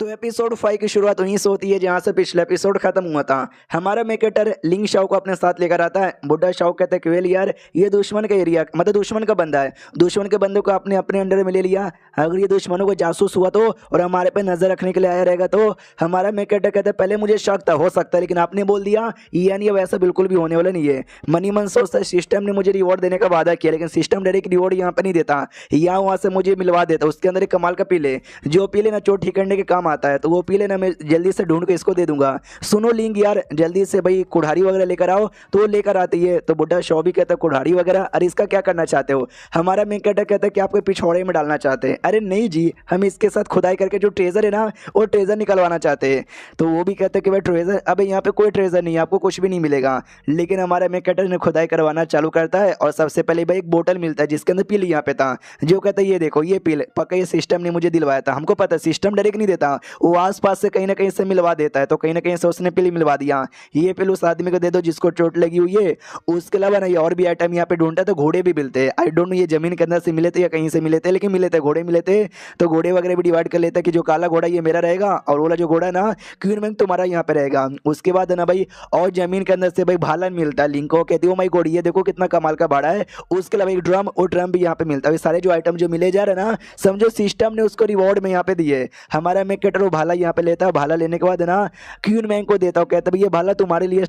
तो एपिसोड 5 की शुरुआत वहीं से होती है जहाँ से पिछला एपिसोड खत्म हुआ था। हमारा मेकेटर लिंग शाओ को अपने साथ लेकर आता है। बुड्ढा शाओ कहता है कि वेल यार ये दुश्मन का एरिया मतलब दुश्मन का बंदा है, दुश्मन के बंदे को आपने अपने अंडर में ले लिया। अगर ये दुश्मनों को जासूस हुआ तो और हमारे पे नजर रखने के लिए आया रहेगा तो हमारा मेकेटर कहता है पहले मुझे शक था हो सकता है, लेकिन आपने बोल दिया यानी अब ऐसा बिल्कुल भी होने वाला नहीं है। मनी मन सोचता है सिस्टम ने मुझे रिवॉर्ड देने का वादा किया, लेकिन सिस्टम डायरेक्ट रिवॉर्ड यहाँ पर नहीं देता, यहाँ वहाँ से मुझे मिलवा देता। उसके अंदर एक कमाल का पीले जो पीले ना चोट ठीक करने के काम आता है, तो वो पीले ना मैं जल्दी से ढूंढ के इसको दे दूंगा। सुनो लिंग यार जल्दी से भाई कुल्हाड़ी वगैरह लेकर आओ। तो वो लेकर आती है। तो बुड्ढा शॉ भी कहता है कुल्हाड़ी वगैरह, अरे इसका क्या करना चाहते हो? हमारा मेन कैरेक्टर कहता है कि आपको पिछवाड़े में डालना चाहते हैं। अरे नहीं जी, हम इसके साथ खुदाई करके जो ट्रेजर है ना वो ट्रेजर निकलवाना चाहते हैं। तो वो भी कहते हैं कि भाई ट्रेजर, अबे यहाँ पे कोई ट्रेजर नहीं है, आपको कुछ भी नहीं मिलेगा। लेकिन हमारा मेन कैरेक्टर ने खुदाई करवाना चालू करता है और सबसे पहले भाई एक बोतल मिलता है जिसके अंदर पील यहाँ पे था। जो कहता है ये देखो ये पील पक्का ये सिस्टम ने मुझे दिलवाया था। हमको पता सिस्टम डायरेक्ट नहीं देता, वो आसपास से कहीं ना कहीं से मिलवा देता है। तो कहीं ना कहीं से उसने पिल मिलवा दिया। ये पिल उस आदमी को दे दो जिसको चोट लगी हुई है। उसके अलावा ना ये और भी आइटम यहाँ पे ढूंढता है। तो घोड़े भी मिलते हैं, आई डोंट नो ये जमीन के अंदर से मिले थे या कहीं से मिले थे, लेकिन मिले थे, घोड़े मिले थे। तो घोड़े वगैरह भी डिवाइड कर लेता है कि जो काला घोड़ा ये मेरा रहेगा और वाला जो घोड़ा है ना क्वीन मैंग तुम्हारा यहाँ पे रहेगा। उसके बाद है ना भाई और जमीन के अंदर से भाई भाला मिलता है। लिंक को कहती है माई गॉड ये देखो कितना कमाल का भाड़ा है। उसके अलावा एक ड्रम और ड्रम भी यहाँ पे मिलता है। सारे जो आइटम जो मिले जा रहे हैं ना समझो सिस्टम ने उसको रिवॉर्ड में यहाँ पे दिए। हमारा मेक कैरेक्टर वो भाला यहाँ पे लेता है। भाला लेने के बाद ना क्वीन मैन को देता हूँ, कहता है ये भाला तुम्हारे लिए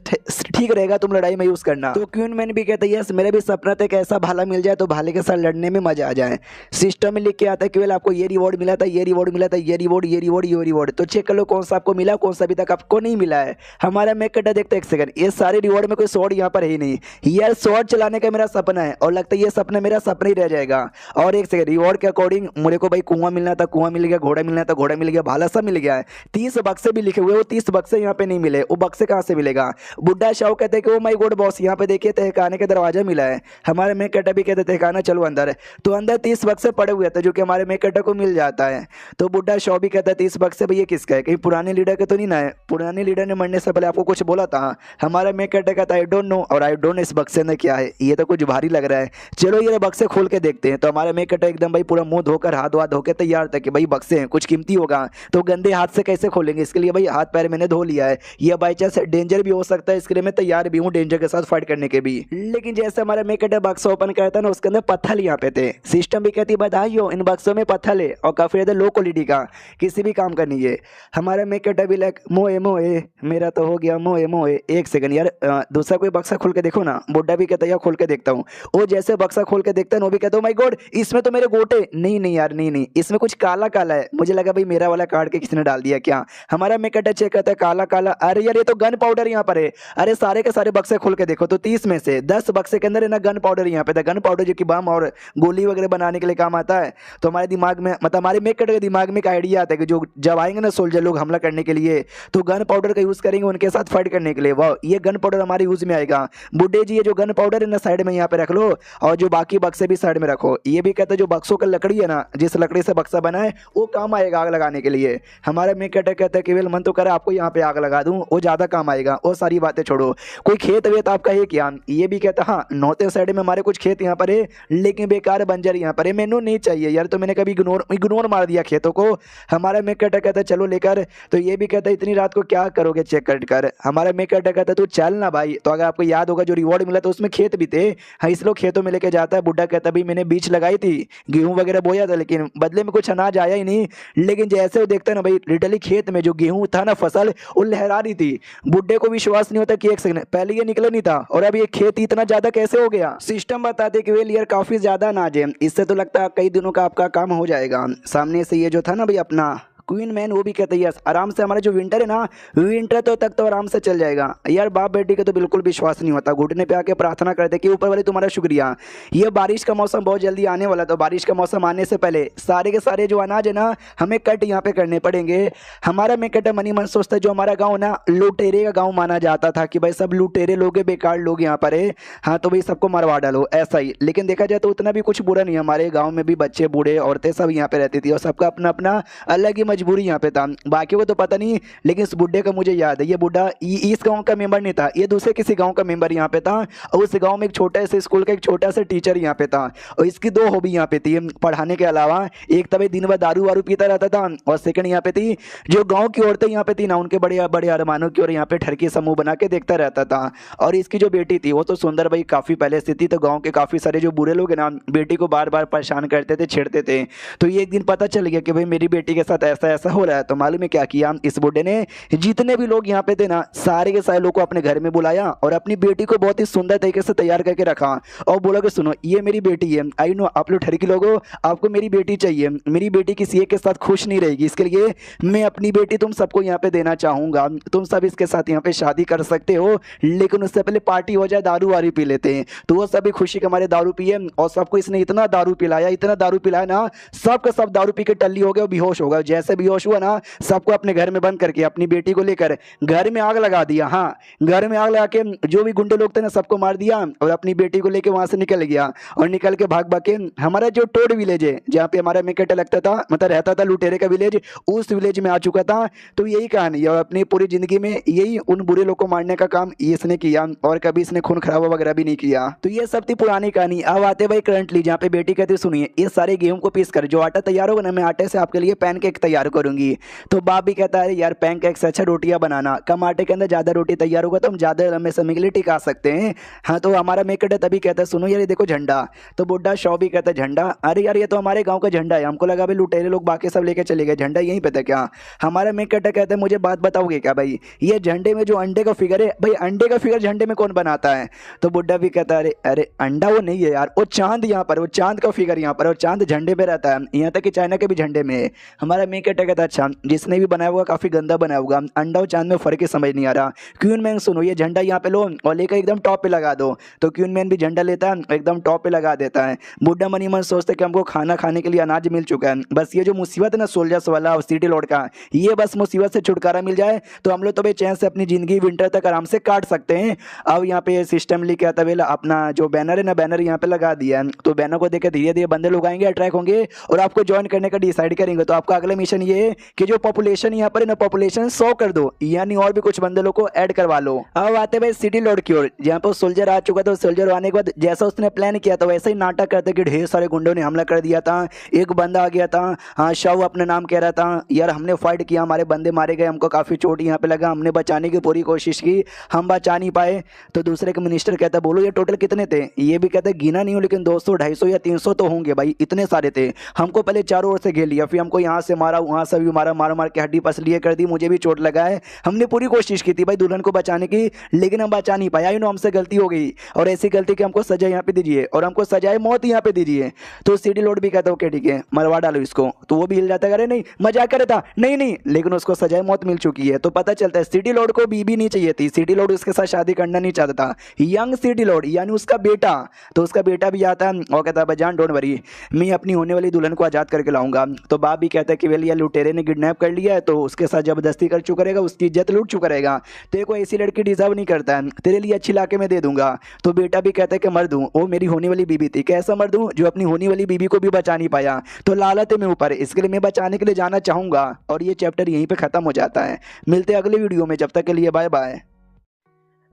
ठीक रहेगा, तुम लड़ाई में यूज करना। तो क्वीन मैन भी कहता है यस मेरा भी सपना था कि ऐसा भाला मिल जाए तो भाले के साथ लड़ने में मजा आ जाए। सिस्टम में लिख के आता है केवल आपको ये रिवॉर्ड मिला था, ये रिवॉर्ड मिला था, ये रिवॉर्ड, ये रिवॉर्ड, ये रिवॉर्ड। तो चेक कर लो कौन सा आपको मिला, कौन सा अभी तक आपको नहीं मिला है। हमारा मेक कैरेक्टर देखता है एक सेकंड ये सारे रिवॉर्ड में कोई स्वॉर्ड यहाँ पर है ही नहीं। यार स्वॉर्ड चलाने का मेरा सपना है और लगता है ये सपना मेरा सपना ही रह जाएगा। और एक सेकंड रिवॉर्ड के अकॉर्डिंग मुझे को भाई कुआं मिलना था, कुआं मिल गया, घोड़ा मिलना था, घोड़ा मिल गया, भाला सब मिल गया है। 30 बक्से भी लिखे हुए, वो 30 बक्से यहाँ पे नहीं मिले। वो बक्से कहाँ से मिलेगा? बुड्ढा शाह कहते हैं कि ओ माय गॉड बॉस यहाँ पे देखिए तहखाने का दरवाजा मिला है। हमारे मेक कैरेक्टर भी कहते तहखाना चलो अंदर। तो अंदर 30 बक्से पड़े हुए थे जो कि हमारे मेक कैरेक्टर को मिल जाता है। तो बुड्ढा शाह भी कहता है 30 बक्से भैया किसका है, कहीं पुराने लीडर के तो नहीं ना है? पुराने लीडर ने मरने से पहले आपको कुछ बोला था? हमारा मेक कैरेक्टर कहता है आई डोंट नो और आई डोंट नो इस बक्से में क्या है, ये तो कुछ भारी लग रहा है, चलो ये बक्से खोल के देखते हैं। तो हमारे मेक कैरेक्टर एकदम भाई पूरा मुंह धोकर हाथ वाथ धोकर तैयार था कि भाई बक्से हैं कुछ कीमती होगा। तो गंदे हाथ से कैसे खोलेंगे, इसके लिए भाई हाथ पैर मैंने धो लिया है। ये बाई चांस डेंजर भी हो सकता है, इसके लिए मैं तैयार भी हूँ डेंजर के साथ फाइट करने के भी। लेकिन जैसे हमारा मेक कैरेक्टर बक्सा ओपन करता है ना उसके अंदर पत्थर यहाँ पे थे। सिस्टम भी कहती बधाई हो इन बक्सों में पत्थर है और काफी ज्यादा लो क्वालिटी का, किसी भी काम का नहीं है। हमारा मेक कैरेक्टर भी लाइक मोए मोए मेरा तो हो गया मोए मोए। एक सेकंड यार दूसरा कोई बक्सा खोल के देखो ना। बुड्ढा भी कहता है खोल के देखता हूँ। वो जैसे बक्सा खोल के देखता है वो भी कहता है माय गॉड इसमें तो मेरे गोटे नहीं नहीं यार नहीं नहीं इसमें कुछ काला काला है। मुझे लगा भाई मेरा वाला काट के किसी ने डाल दिया क्या। हमारा मेक कैरेक्टर चेक करता है काला काला, अरे यार ये तो गन पाउडर यहाँ पर है। अरे सारे के सारे बक्से खोल के देखो तो 30 में से 10 बक्से के अंदर है ना गन पाउडर यहाँ पे था। गन पाउडर जो कि बम और गोली वगैरह बनाने के लिए काम आता है। तो हमारे दिमाग में मतलब हमारे मेक कैरेक्टर के दिमाग में एक आइडिया आता है कि जो जब आएंगे ना सोल्जर लोग हमला करने के लिए तो गन पाउडर का यूज करेंगे उनके साथ फाइट करने के लिए। वाह ये गन पाउडर हमारे यूज में आएगा। बुड्ढे जी ये जो गन पाउडर है ना साइड में यहाँ पे रख लो और जो बाकी बक्से भी साइड में रखो। ये भी कहते हैं जो बक्सों का लकड़ी है ना जिस लकड़ी से बक्सा बना है वो काम आएगा आग लगाने के लिए। हमारा मेक कैरेक्टर कहता है केवल मन तो करे आपको यहाँ पे आग लगा दूं वो ज्यादा काम आएगा। वो सारी बातें छोड़ो, कोई खेत वेत आपका है क्या? ये भी कहता हाँ नॉर्थ साइड में हमारे कुछ खेत यहाँ पर है लेकिन बेकार बंजर यहाँ पर है, मैंने नहीं चाहिए यार। तो मैंने कभी इग्नोर मार दिया खेतों को। हमारा मेक कैरेक्टर कहता है चलो लेकर। तो ये भी कहता है इतनी रात को क्या करोगे चेक कर। हमारा मेक कैरेक्टर कहता है तू चल ना भाई। तो अगर आपको याद होगा जो रिवॉर्ड मिला था उसमें खेत भी थे, हाँ इसलिए खेतों में लेके जाता है। बुड्ढा कहता भाई मैंने बीज लगाई थी गेहूं वगैरह बोया था लेकिन बदले में कुछ अनाज आया ही नहीं। लेकिन जैसे वो देखता है ना भाई लिटरली खेत में जो गेहूं था ना फसल वो लहरा रही थी। बुड्ढे को विश्वास नहीं होता कि एक सेकंड पहले ये निकला नहीं था और अब ये खेत इतना ज्यादा कैसे हो गया। सिस्टम बताते कि वेल यार काफी ज्यादा अनाज है, इससे तो लगता है कई दिनों का आपका काम हो जाएगा। सामने से ये जो था ना भाई अपना क्वीन मैन वो भी कहते हैं यस, आराम से हमारा जो विंटर है ना, विंटर तो तक तो आराम से चल जाएगा यार। बाप बेटी के तो बिल्कुल विश्वास नहीं होता, घुटने पे आके प्रार्थना करते कि ऊपर वाले तुम्हारा शुक्रिया, ये बारिश का मौसम बहुत जल्दी आने वाला, तो बारिश का मौसम आने से पहले सारे के सारे जो अनाज है ना हमें कट यहाँ पे करने पड़ेंगे। हमारा मैं कहता मनी मन सोचता है जो हमारा गाँव ना लुटेरे का गाँव माना जाता था कि भाई सब लुटेरे लोग हैं, बेकार लोग यहाँ पर है, हाँ तो भाई सबको मरवा डालो ऐसा ही। लेकिन देखा जाए तो उतना भी कुछ बुरा नहीं, हमारे गाँव में भी बच्चे बूढ़े औरतें सब यहाँ पे रहती थी और सबका अपना अपना अलग ही मजबूरी यहाँ पे था। बाकी को तो पता नहीं, लेकिन इस बुढ़े का मुझे याद है, ये बुढ़ा इस गांव का मेंबर नहीं था, ये दूसरे किसी गांव का मेंबर यहाँ पे था और उस गांव में एक छोटा सा स्कूल का एक छोटा सा टीचर यहाँ पे था और इसकी दो हॉबी यहाँ पे थी पढ़ाने के अलावा। एक तभी दिन भर दारू वारू पीता रहता था और सेकंड यहाँ पे थी जो गाँव की औरतें यहाँ पे थी ना, उनके बड़े बड़े अरमानों की और यहाँ पे ठरकी समूह बना के देखता रहता था। और इसकी जो बेटी थी वो तो सुंदर भाई काफ़ी पहले से थी, तो गाँव के काफ़ी सारे जो बुरे लोग हैं ना बेटी को बार बार परेशान करते थे, छेड़ते थे। तो ये एक दिन पता चल गया कि भाई मेरी बेटी के साथ ऐसा ऐसा हो रहा है, तो मालूम है क्या किया इस बुढ़े ने, जितने भी लोग यहाँ पे थे ना सारे के सारे लोग को अपने घर में बुलाया और अपनी बेटी को बहुत ही सुंदर तरीके से तैयार करके रखा और बोला कि सुनो ये मेरी बेटी है, आई नो आप लोग ठरकी लोग हो, आपको मेरी बेटी चाहिए, मेरी बेटी किसी एक के साथ खुश नहीं रहेगी, इसके लिए मैं अपनी बेटी तुम सबको यहाँ पे देना चाहूंगा, तुम सब इसके साथ यहाँ पे शादी कर सकते हो, लेकिन उससे पहले पार्टी हो जाए, दारू वारू पी लेते हैं। तो वो सभी खुशी के हमारे दारू पिए और सबको इसने इतना दारू पिलाया, इतना दारू पिलाया ना सबका सब दारू पी के टल्ली हो गया और बेहोश हो गया। जैसे बेहोश हुआ ना सबको अपने घर में बंद करके अपनी बेटी को लेकर घर में आग लगा दिया। हाँ घर में आग लगा के जो भी गुंडे लोग थे ना सबको मार दिया और अपनी बेटी को लेके वहां से निकल गया और निकल के भाग भाग के हमारा जो टोड विलेज है जहाँ पे हमारा मेकेट लगता था, मतलब रहता था लुटेरे का विलेज, उस विलेज में आ चुका था। तो यही कहानी है और अपनी पूरी जिंदगी में यही उन बुरे लोग को मारने का काम इसने किया और कभी इसने खून खराबा वगैरह भी नहीं किया। तो ये सब थी पुरानी कहानी। अब आते भाई करंटली जहाँ पे बेटी कहती सुनिए ये सारे गेहूं को पीस कर जो आटा तैयार होगा ना मैं आटे से आपके लिए पैनकेक तैयार करूंगी। तो बाप भी कहता है यार पैनकेक से अच्छा रोटियां बनाना, कम आटे के अंदर ज्यादा रोटी तैयार होगा तो हम ज्यादा लंबे समय के लिए टिका सकते हैं। हाँ तो हमारा मेकट है तभी कहता है सुनो यार ये देखो झंडा। तो बुड्ढा शौ भी कहता है झंडा, अरे यार ये तो हमारे गाँव का झंडा है, हमको लगा भाई लुटेरे लोग बाकी सब लेके चले गए, झंडा यहीं पे था क्या। हमारा मेकट कहता है मुझे बात बताओगे क्या भाई, ये झंडे में जो अंडे का फिगर है भाई अंडे का फिगर झंडे में कौन बनाता है। तो बुड्ढा भी कहता है अरे अरे अंडा वो नहीं है यार, वो चांद यहाँ पर, वो चांद का फिगर यहाँ पर, वो चांद झंडे पे रहता है, यहाँ तक कि चाइना के भी झंडे में है। हमारा मेकट कहता है अच्छा जिसने भी बनाया होगा काफी गंदा बनाया होगा, अंडा और चांद में फर्क ही समझ नहीं आ रहा। क्वीन मैन सुनो ये झंडा यहाँ पे लो और लेकर एकदम टॉप पे लगा दो। तो क्वीन मैन भी झंडा लेता है एकदम टॉप पे लगा देता है। बुड्ढा मनी मन सोचते कि हमको खाना खाने के लिए अनाज मिल चुका है, बस ये जो मुसीबत है ना सोल्जर्स वाला और सिटी लॉर्ड का, ये बस मुसीबत से छुटकारा मिल जाए तो हम लोग तो भाई चैन से अपनी जिंदगी विंटर तक आराम से काट सकते हैं। अब यहाँ पे सिस्टम लेके आता है अपना जो बैनर है ना बैनर यहाँ पे लगा दिया है, तो बैनर को देख धीरे धीरे बंदे लोग आएंगे अट्रैक्ट होंगे और आपको ज्वाइन करने का डिसाइड करेंगे। तो आपका अगला मिशन ये है कि जो पॉपुलेशन यहाँ पर है ना पॉपुलेशन 100 कर दो, यानी और भी कुछ बंदे लोग को ऐड करवा लो। अब आते भाई सिटी लॉर्ड की ओर जहाँ पर सोल्जर आ चुका था, सोल्जर आने के बाद जैसा उसने प्लान किया था वैसे ही नाटक करते कि ढेर सारे गुंडों ने हमला कर दिया था। एक बंदा आ गया था, हाँ शव अपना नाम कह रहा था, यार हमने फाइट किया, हमारे बंदे मारे गए, हमको काफी चोट यहाँ पे लगा, हमने बचाने की पूरी कोशिश की, हम बचा नहीं पाए। तो दूसरे के मिनिस्टर कहता बोलो ये टोटल कितने थे, ये भी कहते गिना नहीं हो लेकिन 200 250 या 300 तो होंगे भाई, इतने सारे थे, हमको पहले चारों ओर से घेर लिया, फिर हमको यहाँ से मारा वहाँ से भी मारा, मार मार के हड्डी पसलिए कर दी, मुझे भी चोट लगा है, हमने पूरी कोशिश की थी भाई दुल्हन को बचाने की लेकिन हम बचा नहीं पाया, इन्हों हमसे गलती हो गई और ऐसी गलती कि हमको सजा यहाँ पे दीजिए और हमको सजाए मौत यहाँ पे दीजिए। तो सिटी लॉर्ड भी कहता ओके ठीक है मरवा डालो इसको। तो वो भी हिल जाता अरे नहीं मजाक करे था, नहीं नहीं, लेकिन उसको सजाए मौत मिल चुकी है। तो पता चलता है सिटी लॉर्ड को बीबी नहीं चाहिए थी, सिटी लॉर्ड उसके साथ शादी करना नहीं चाहता था, यंग सिटी लॉर्ड यानी उसका बेटा। तो उसका बेटा भी आता है और कहता है भाईजान डोंट वरी, मैं अपनी होने वाली दुल्हन को आजाद करके लाऊंगा। तो बाप भी कहता है कि वेल लुटेरे ने किडनैप कर लिया है तो उसके साथ जबरदस्ती कर चुका रहेगा, उसकी इज्जत लूट चुका रहेगा, तेरे को ऐसी लड़की डिजर्व नहीं करता है, तेरे लिए अच्छी इलाके में दे दूंगा। तो बेटा भी कहता है कि मर दूं, वो मेरी होने वाली बीबी थी, कैसा मर दूं जो अपनी होने वाली बीबी को भी बचा नहीं पाया, तो लालत है मैं ऊपर, इसके लिए मैं बचाने के लिए जाना चाहूंगा। और ये चैप्टर यहीं पे खत्म हो जाता है। मिलते हैं अगले वीडियो में, जब तक के लिए बाय बाय।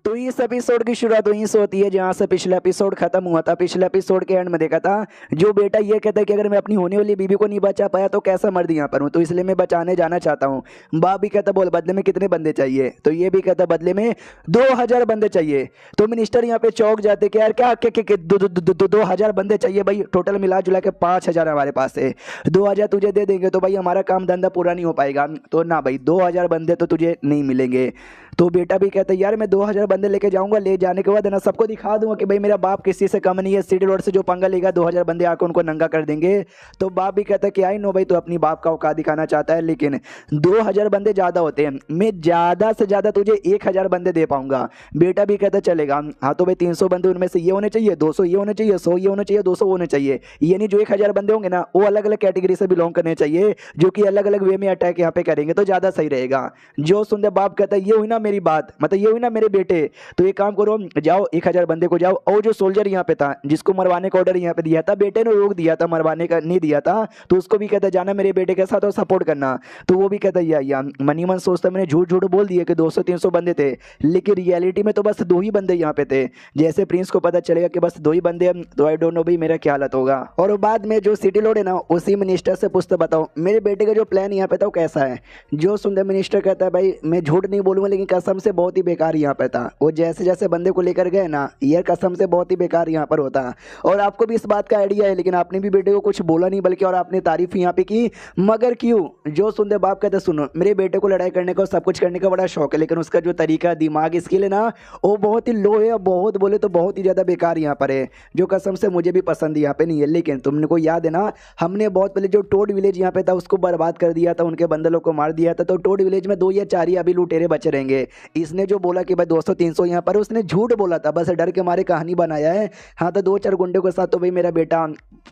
तो इस एपिसोड की शुरुआत वहीं से होती है जहां से पिछला एपिसोड खत्म हुआ था। पिछले एपिसोड के एंड में देखा था जो बेटा ये कहता है कि अगर मैं अपनी होने वाली बीबी को नहीं बचा पाया तो कैसा मर्द यहाँ पर हूँ, तो इसलिए मैं बचाने जाना चाहता हूँ। बाप भी कहता बोल बदले में कितने बंदे चाहिए, तो ये भी कहता बदले में 2000 बंदे चाहिए। तो मिनिस्टर यहाँ पे चौक जाते कि यार क्या 2000 बंदे चाहिए भाई, टोटल मिला जुला के 5000 हमारे पास है, 2000 तुझे दे देंगे तो भाई हमारा काम धंधा पूरा नहीं हो पाएगा। तो ना भाई 2000 बंदे तो तुझे नहीं मिलेंगे। तो बेटा भी कहता है यार मैं 2000 बंदे लेके जाऊंगा, ले जाने के बाद ना सबको दिखा दूंगा कि भाई मेरा बाप किसी से कम नहीं है, सिटी रोड से जो पंगा लेगा 2000 बंदे आकर उनको नंगा कर देंगे। तो बाप भी कहता है कि आई नो भाई, तो अपनी बाप का औकात दिखाना चाहता है, लेकिन 2000 बंदे ज्यादा होते हैं, मैं ज्यादा से ज्यादा तुझे 1000 बंदे दे पाऊंगा। बेटा भी कहता चलेगा। हाँ तो भाई 300 बंदे उनमें से ये होने चाहिए, 200 ये होने चाहिए, 100 ये होने चाहिए, 200 होने चाहिए। ये नहीं जो 1000 बंदे होंगे ना वो अलग अलग कैटेगरी से बिलोंग करने चाहिए, जो कि अलग अलग वे में अटैक यहाँ पे करेंगे तो ज्यादा सही रहेगा। जो सुनते बाप कहता है ये हुई ना मेरी बात, मतलब ये हुई ना मेरे बेटे, तो एक काम करो, जाओ 1000 बंदे को जाओ, और जो सोल्जर यहाँ पे था जिसको मरवाने का ऑर्डर यहाँ पे दिया था, बेटे ने रोक दिया था, मरवाने का नहीं दिया था, तो उसको भी कहता जाना मेरे बेटे के साथ और सपोर्ट करना। तो वो भी कहता या मनी मन सोचता मैंने झूठ झूठ बोल दिया कि 200-300 बंदे थे, लेकिन रियलिटी में तो बस 2 ही बंदे यहाँ पे थे। जैसे प्रिंस को पता चलेगा कि बस 2 ही बंदे हैं, तो आई डोंट नो भाई मेरा क्या हालत होगा। और बाद में जो सिटी लॉर्ड है ना उसी मिनिस्टर से पूछता बताओ मेरे बेटे का जो प्लान यहाँ पे था वो कैसा है। जो सुंदर मिनिस्टर कहता है भाई मैं झूठ नहीं बोलूंगा, लेकिन कसम से बहुत ही बेकार यहाँ पे था, वो जैसे जैसे बंदे को लेकर गए ना ये कसम से बहुत ही बेकार यहाँ पर होता। और आपको भी इस बात का आइडिया है, लेकिन आपने भी बेटे को कुछ बोला नहीं, बल्कि और आपने तारीफ यहाँ पे की, मगर क्यों। जो सुंदर बाप कहते सुनो मेरे बेटे को लड़ाई करने का सब कुछ करने का बड़ा शौक है, लेकिन उसका जो तरीका दिमाग स्किल है ना वो बहुत ही लो है, बहुत बोले तो बहुत ही ज्यादा बेकार यहाँ पर है, जो कसम से मुझे भी पसंद यहाँ पे नहीं है। लेकिन तुमने को याद है ना हमने बहुत पहले जो टोड विलेज यहाँ पे था उसको बर्बाद कर दिया था, उनके बंदलों को मार दिया था, तो टोड विलेज में 2 या 4 ही अभी लुटेरे बचे रहेंगे। इसने जो बोला कि भाई 200-300 यहाँ पर, उसने झूठ बोला था, बस डर के मारे कहानी बनाया है। हाँ तो 2-4 गुंडे के साथ तो भाई मेरा बेटा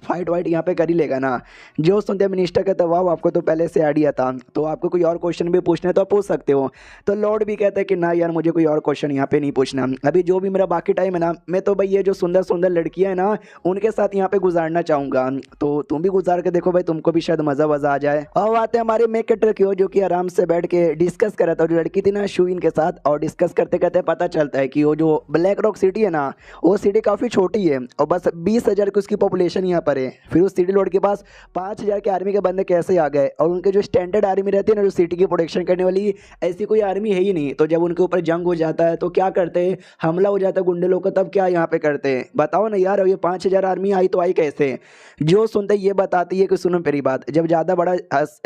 फाइट वाइट यहाँ पे कर ही लेगा ना। जो सुनते मिनिस्टर कहता वाह आपको तो पहले से आइडिया था, तो आपको कोई और क्वेश्चन भी पूछना है तो आप पूछ सकते हो। तो लॉर्ड भी कहता है कि ना यार मुझे कोई और क्वेश्चन यहाँ पे नहीं पूछना, अभी जो भी मेरा बाकी टाइम है ना मैं तो भाई ये जो सुंदर सुंदर लड़कियां है ना उनके साथ यहाँ पे गुजारना चाहूंगा, तो तुम भी गुजार के देखो भाई, तुमको भी शायद मजा वजा आ जाए। अब आते हैं हमारे मेक कैरेक्टर की ओर, जो कि आराम से बैठ के डिस्कस कर रहा था जो लड़की थी ना शूइन के साथ, और डिस्कस करते करते पता चलता है कि वो जो ब्लैक रॉक सिटी है ना वो सिटी काफी छोटी है और बस 20,000 की उसकी पॉपुलेशन यहाँ पर है। फिर उस सिटी लॉर्ड के पास 5,000 के आर्मी के बंदे कैसे आ गए, और उनके जो स्टैंडर्ड आर्मी रहती है ना जो सिटी की प्रोटेक्शन करने वाली, ऐसी कोई आर्मी है ही नहीं। तो जब उनके ऊपर जंग हो जाता है तो क्या करते हैं, हमला हो जाता है गुंडे लोग का, तब क्या यहाँ पे करते हैं बताओ ना यार। ये 5,000 आर्मी आई तो आई कैसे। जो सुनते ये बताती है कि सुनो मेरी बात, जब ज़्यादा बड़ा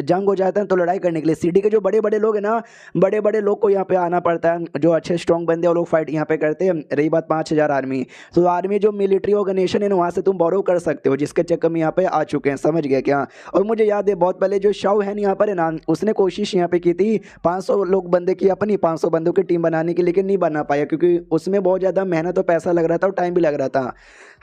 जंग हो जाता है तो लड़ाई करने के लिए सिटी के जो बड़े बड़े लोग हैं ना, बड़े बड़े लोग को यहाँ पे आना पड़ता है, जो अच्छे स्ट्रॉन्ग बंदे वो लोग फाइट यहाँ पे करते हैं। रही बात 5,000 आर्मी, तो आर्मी जो मिलिट्री ऑर्गेनाइजेशन है ना वहाँ से तुम बोरो कर सकते हो, जिसके चक्कर में यहाँ पे आ चुके हैं, समझ गए क्या। और मुझे याद है बहुत पहले जो शाओ हैन यहाँ पर है ना उसने कोशिश यहाँ पे की थी 500 लोग बंदे की, अपनी 500 बंदों की टीम बनाने की, लेकिन नहीं बना पाया क्योंकि उसमें बहुत ज़्यादा मेहनत और पैसा लग रहा था और टाइम भी लग रहा था।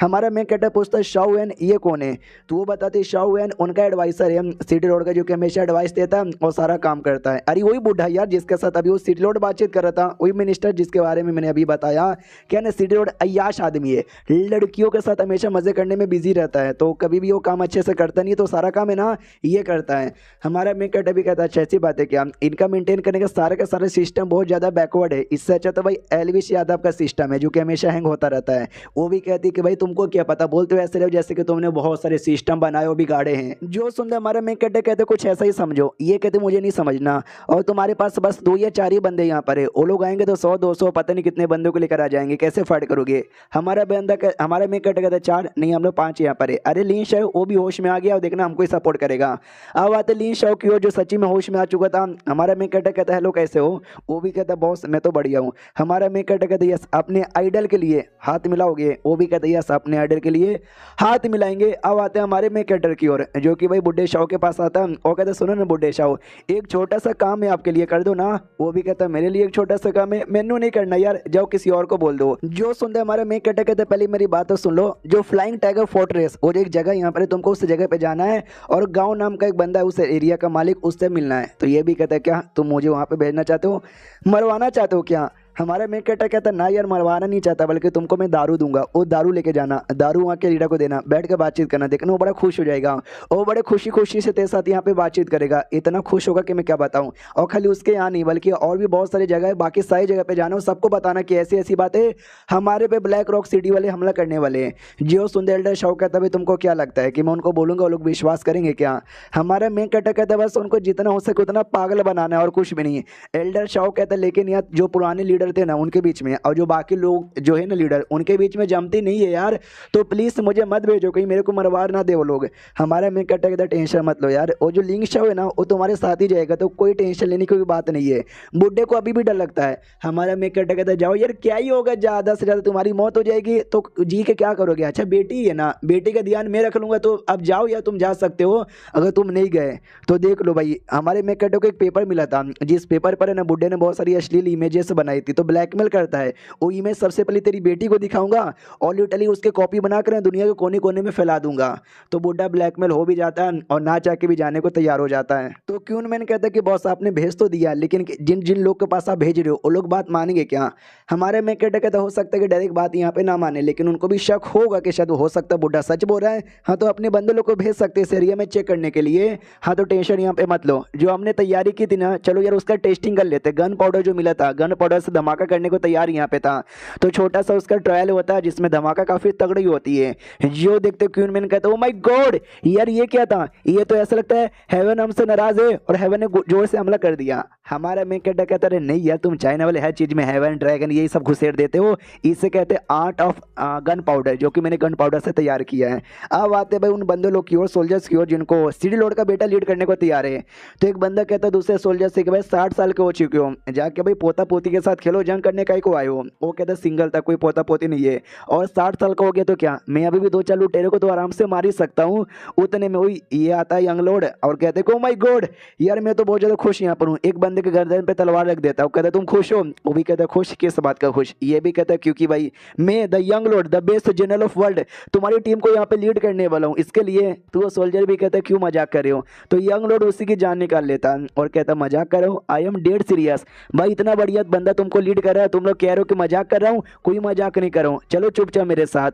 हमारा मेन कैरेक्टर पूछता है शाओ वैन ये कौन है, तो वो बताते शाओ वैन उनका एडवाइसर है सिटी लॉर्ड का, जो कि हमेशा एडवाइस देता है और सारा काम करता है। अरे वही बुढ़ा यार जिसके साथ अभी वो सिटी लॉर्ड बातचीत कर रहा था, वही मिनिस्टर जिसके बारे में मैंने अभी बताया। क्या ना सिटी लॉर्ड अय्याश आदमी है, लड़कियों के साथ हमेशा मजे करने में बिजी रहता है, तो कभी भी वो काम अच्छे से करता नहीं, तो सारा काम है ना ये करता है। हमारा मेन कैरेक्टर भी कहता है अच्छी बात है क्या, इनका मेंटेन करने का सारे सिस्टम बहुत ज़्यादा बैकवर्ड है, इससे अच्छा तो भाई एलविश यादव का सिस्टम है जो कि हमेशा हैंग होता रहता है। वो भी कहती है कि भाई तुमको क्या पता, बोलते हो ऐसे रहो जैसे कि तुमने बहुत सारे सिस्टम बनाए हो बिगाड़े हैं। जो सुनते हमारा मेन कैरेक्टर कहते कुछ ऐसा ही समझो, ये कहते मुझे नहीं समझना, और तुम्हारे पास बस 2 या 4 ही बंदे यहाँ पर है, वो लोग आएंगे तो 100-200 पता नहीं कितने बंदों को लेकर आ जाएंगे, कैसे फाइट करोगे। हमारा मेन कैरेक्टर कहता है 4 नहीं हम लोग 5 यहाँ पर है। अरे लीन शाह वो भी होश में आ गया और देखना हमको ही सपोर्ट करेगा। अब आते लीन शाह की ओर जो सच्ची में होश में आ चुका था। हमारा मेन कैरेक्टर कहता है हेलो कैसे हो, वो भी कहता है बॉस मैं तो बढ़िया हूँ। हमारा मेन कैरेक्टर कहता है यस अपने आइडल के लिए हाथ मिलाओगे, वो भी कहता है यस अपने आइडल के लिए हाथ मिलाएंगे। अब आते हैं हमारे मेन कैरेक्टर की ओर, जो कि भाई बुड्ढे शाह के पास आता है और कहता है सुनो ना बुड्ढे शाह एक छोटा सा काम है आपके लिए कर दो ना, वो भी कहता है मेरे लिए एक छोटा सा काम है, मैनू नहीं करना यार, जाओ किसी और को बोल दो। जो सुनते हमारे मेन कैरेक्टर कहते पहले मेरी बात तो सुन लो, जो फ्लाइंग टाइगर फोर्ट्रेस और एक जगह यहाँ पर तुमको उस जगह पे जाना है और गाँव नाम का एक बंदा है उस एरिया का मालिक, उससे मिलना है। तो ये भी कहता है क्या तुम मुझे वहाँ पे भेजना चाहते हो, मरवाना चाहते हो क्या। हमारा मेन कैरेक्टर कहता ना यार मरवाना नहीं चाहता, बल्कि तुमको मैं दारू दूंगा, वो दारू लेके जाना, दारू वहाँ के लीडर को देना, बैठ के बातचीत करना, देखना वो बड़ा खुश हो जाएगा, वो बड़े खुशी से तेरे साथ यहाँ पे बातचीत करेगा, इतना खुश होगा कि मैं क्या बताऊँ। और खाली उसके यहाँ नहीं बल्कि और भी बहुत सारी जगह है, बाकी सारी जगह पे जाना, सबको बताना कि ऐसी ऐसी बातें हमारे पे ब्लैक रॉक सिटी वाले हमला करने वाले हैं। जियो सुंदर एल्डर शाह कहता है तुमको क्या लगता है कि मैं उनको बोलूँगा वो लोग विश्वास करेंगे क्या। हमारा मेन कैरेक्टर कहता है बस उनको जितना हो सके उतना पागल बनाना है और कुछ भी नहीं। एल्डर शाह कहता है लेकिन यार जो पुराने लीडर लीडर थे ना उनके बीच में और जो बाकी लोग जो है ना लीडर उनके बीच में जमती नहीं है यार। तो प्लीज़ मुझे मत भेजो, कहीं मेरे को मरवार ना दे वो लोग। हमारा मैं कहता है टेंशन मत लो यार, वो जो लिंक शो है ना वो तुम्हारे साथ ही जाएगा, तो कोई टेंशन लेने की कोई बात नहीं है। बुड्ढे को अभी भी डर लगता है। हमारा मैं कहता जाओ यार, क्या ही होगा, ज़्यादा से ज़्यादा तुम्हारी मौत हो जाएगी तो जी के क्या करोगे। अच्छा बेटी है ना, बेटी का ध्यान मैं रख लूँगा, तो अब जाओ या तुम जा सकते हो। अगर तुम नहीं गए तो देख लो भाई, हमारे मैं कहता को एक पेपर मिला था, जिस पेपर पर है ना बुड्ढे ने बहुत सारी अश्लील इमेजेस बनाई थी। तो ब्लैकमेल करता है, वो इमेज सबसे पहले तेरी बेटी को दिखाऊंगा और लिटरली उसके कॉपी बनाकर दुनिया के कोने कोने में फैला दूंगा। तो बुड्ढा ब्लैकमेल हो भी जाता है और ना चाह के भी जाने को तैयार हो जाता है। तो क्यों मैंने कहता कि बॉस आपने भेज तो दिया, लेकिन जिन जिन लोग के पास आप भेज रहे हो वो लोग बात मानेंगे क्या। हमारे में कहता हो सकता है कि डायरेक्ट बात यहाँ पे ना माने, लेकिन उनको भी शक होगा कि शायद हो सकता है बुड्ढा सच बोल रहा है। हाँ तो अपने बंदे लोग को भेज सकते हैं इस एरिया में चेक करने के लिए। हाँ तो टेंशन यहाँ पे मत लो, जो हमने तैयारी की थी ना, चलो यार उसका टेस्टिंग कर लेते। गन पाउडर जो मिला था, गन पाउडर से धमाका करने को तैयार यहाँ पे था। तो छोटा सा उसका ट्रायल होता है जिसमें धमाका काफी तगड़ी होती है। जो देखते क्वीन मैन कहता है ओ माय गॉड यार ये क्या था, ये तो ऐसा लगता है हेवन हमसे नाराज है और हेवन ने जोर से हमला कर दिया। हमारा मैं कहता है नहीं यार, तुम चाइना वाले हर चीज में हेवन ड्रैगन यही सब घुसेड़ देते हो। इसे कहते हैं आर्ट ऑफ गन पाउडर, जो कि मैंने गन पाउडर से तैयार किया है। अब आते भाई उन बंदे लोग की ओर, सोल्जर्स की ओर, जिनको सिटी लॉर्ड का बेटा लीड करने को तैयार है। तो एक बंदा कहता है दूसरे सोल्जर से कि भाई 60 साल के हो चुके हो, जाके भाई पोता पोती के साथ खेलो, जंग करने का ही को आए हो। वो कहता है सिंगल था, कोई पोता पोती नहीं है, और 60 साल का हो गया तो क्या, मैं अभी भी 2-4 लुटेरे को तो आराम से मार ही सकता हूँ। उतने में वही ये आता है यंग लॉर्ड और कहते हैं ओ माय गॉड यार मैं तो बहुत ज़्यादा खुश यहाँ पर हूँ। एक बंदे के गर्दन पे तलवार रख देता है, वो कहता है तुम खुश हो। वो भी कहता है खुश, किस बात का खुश। ये भी कहता है क्योंकि भाई मैं the young Lord the best general of world तुम्हारी टीम को यहाँ पे लीड करने वाला हूँ, इसके लिए। तो वो सोल्जर भी कहता है क्यों मजाक कर रहे हो। तो यंग लॉर्ड उसी की जान निकाल लेता है और कहता मजाक कर रहा हूँ, आई एम डेड सीरियस। भाई इतना बढ़िया बंदा तुमको लीड कर रहा है, तुम लोग कह रहे हो कि मजाक कर रहा हूँ, कोई मजाक नहीं कर रहा हूँ, चलो चुपचाप मेरे साथ।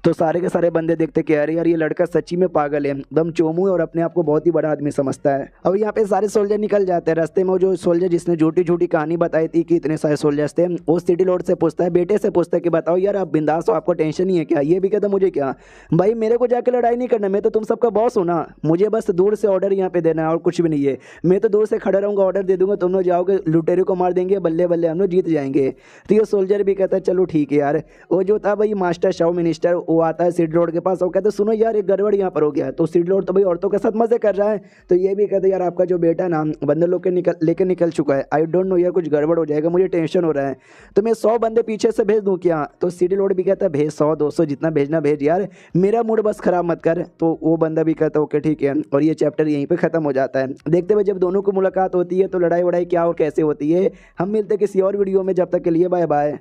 तो सारे के सारे बंदे देखते कि अरे यार ये लड़का सच्ची में पागल है, एकदम चोमू है और अपने आप को बहुत ही बड़ा आदमी समझता है। अब यहाँ पे सारे सोल्जर निकल जाते हैं। रास्ते में वो जो सोल्जर जिसने झूठी झूठी कहानी बताई थी कि इतने सारे सोल्जर्स थे, वो सिटी लॉर्ड से पूछता है, बेटे से पूछता है कि बताओ यार आप बिंदास हो, आपको टेंशन नहीं है क्या। ये भी कहता मुझे क्या भाई, मेरे को जाके लड़ाई नहीं करना, मैं तो तुम सबका बॉस हूँ ना, मुझे बस दूर से ऑर्डर यहाँ पे देना है और कुछ भी नहीं है। मैं तो दूर से खड़ा रहूँगा, ऑर्डर दे दूंगा, तुम लोग जाओगे लुटेरे को मार देंगे, बल्ले बल्ले हम लोग जीत जाएंगे। तो ये सोल्जर भी कहता है चलो ठीक है यार। वो जो था भाई मास्टर शाओ मिनिस्टर, वो आता है सिटी लॉर्ड के पास और कहता है सुनो यार एक गड़बड़ यहाँ पर हो गया है। तो सिटी लॉर्ड तो भाई औरतों के साथ मजे कर रहा है। तो ये भी कहते यार आपका जो बेटा ना बंदर लोग के लेकर निकल चुका है, आई डोंट नो यार कुछ गड़बड़ हो जाएगा, मुझे टेंशन हो रहा है। तो मैं 100 बंदे पीछे से भेज दूं क्या। तो सिटी लॉर्ड भी कहता है भेज 100-200 जितना भेजना भेज यार, मेरा मूड बस खराब मत कर। तो वो बंदा भी कहता है ओके ठीक है, और ये चैप्टर यहीं पे खत्म हो जाता है। देखते हुए जब दोनों को मुलाकात होती है तो लड़ाई वड़ाई क्या और कैसे होती है हम मिलते किसी और वीडियो में, जब तक के लिए बाय बाय।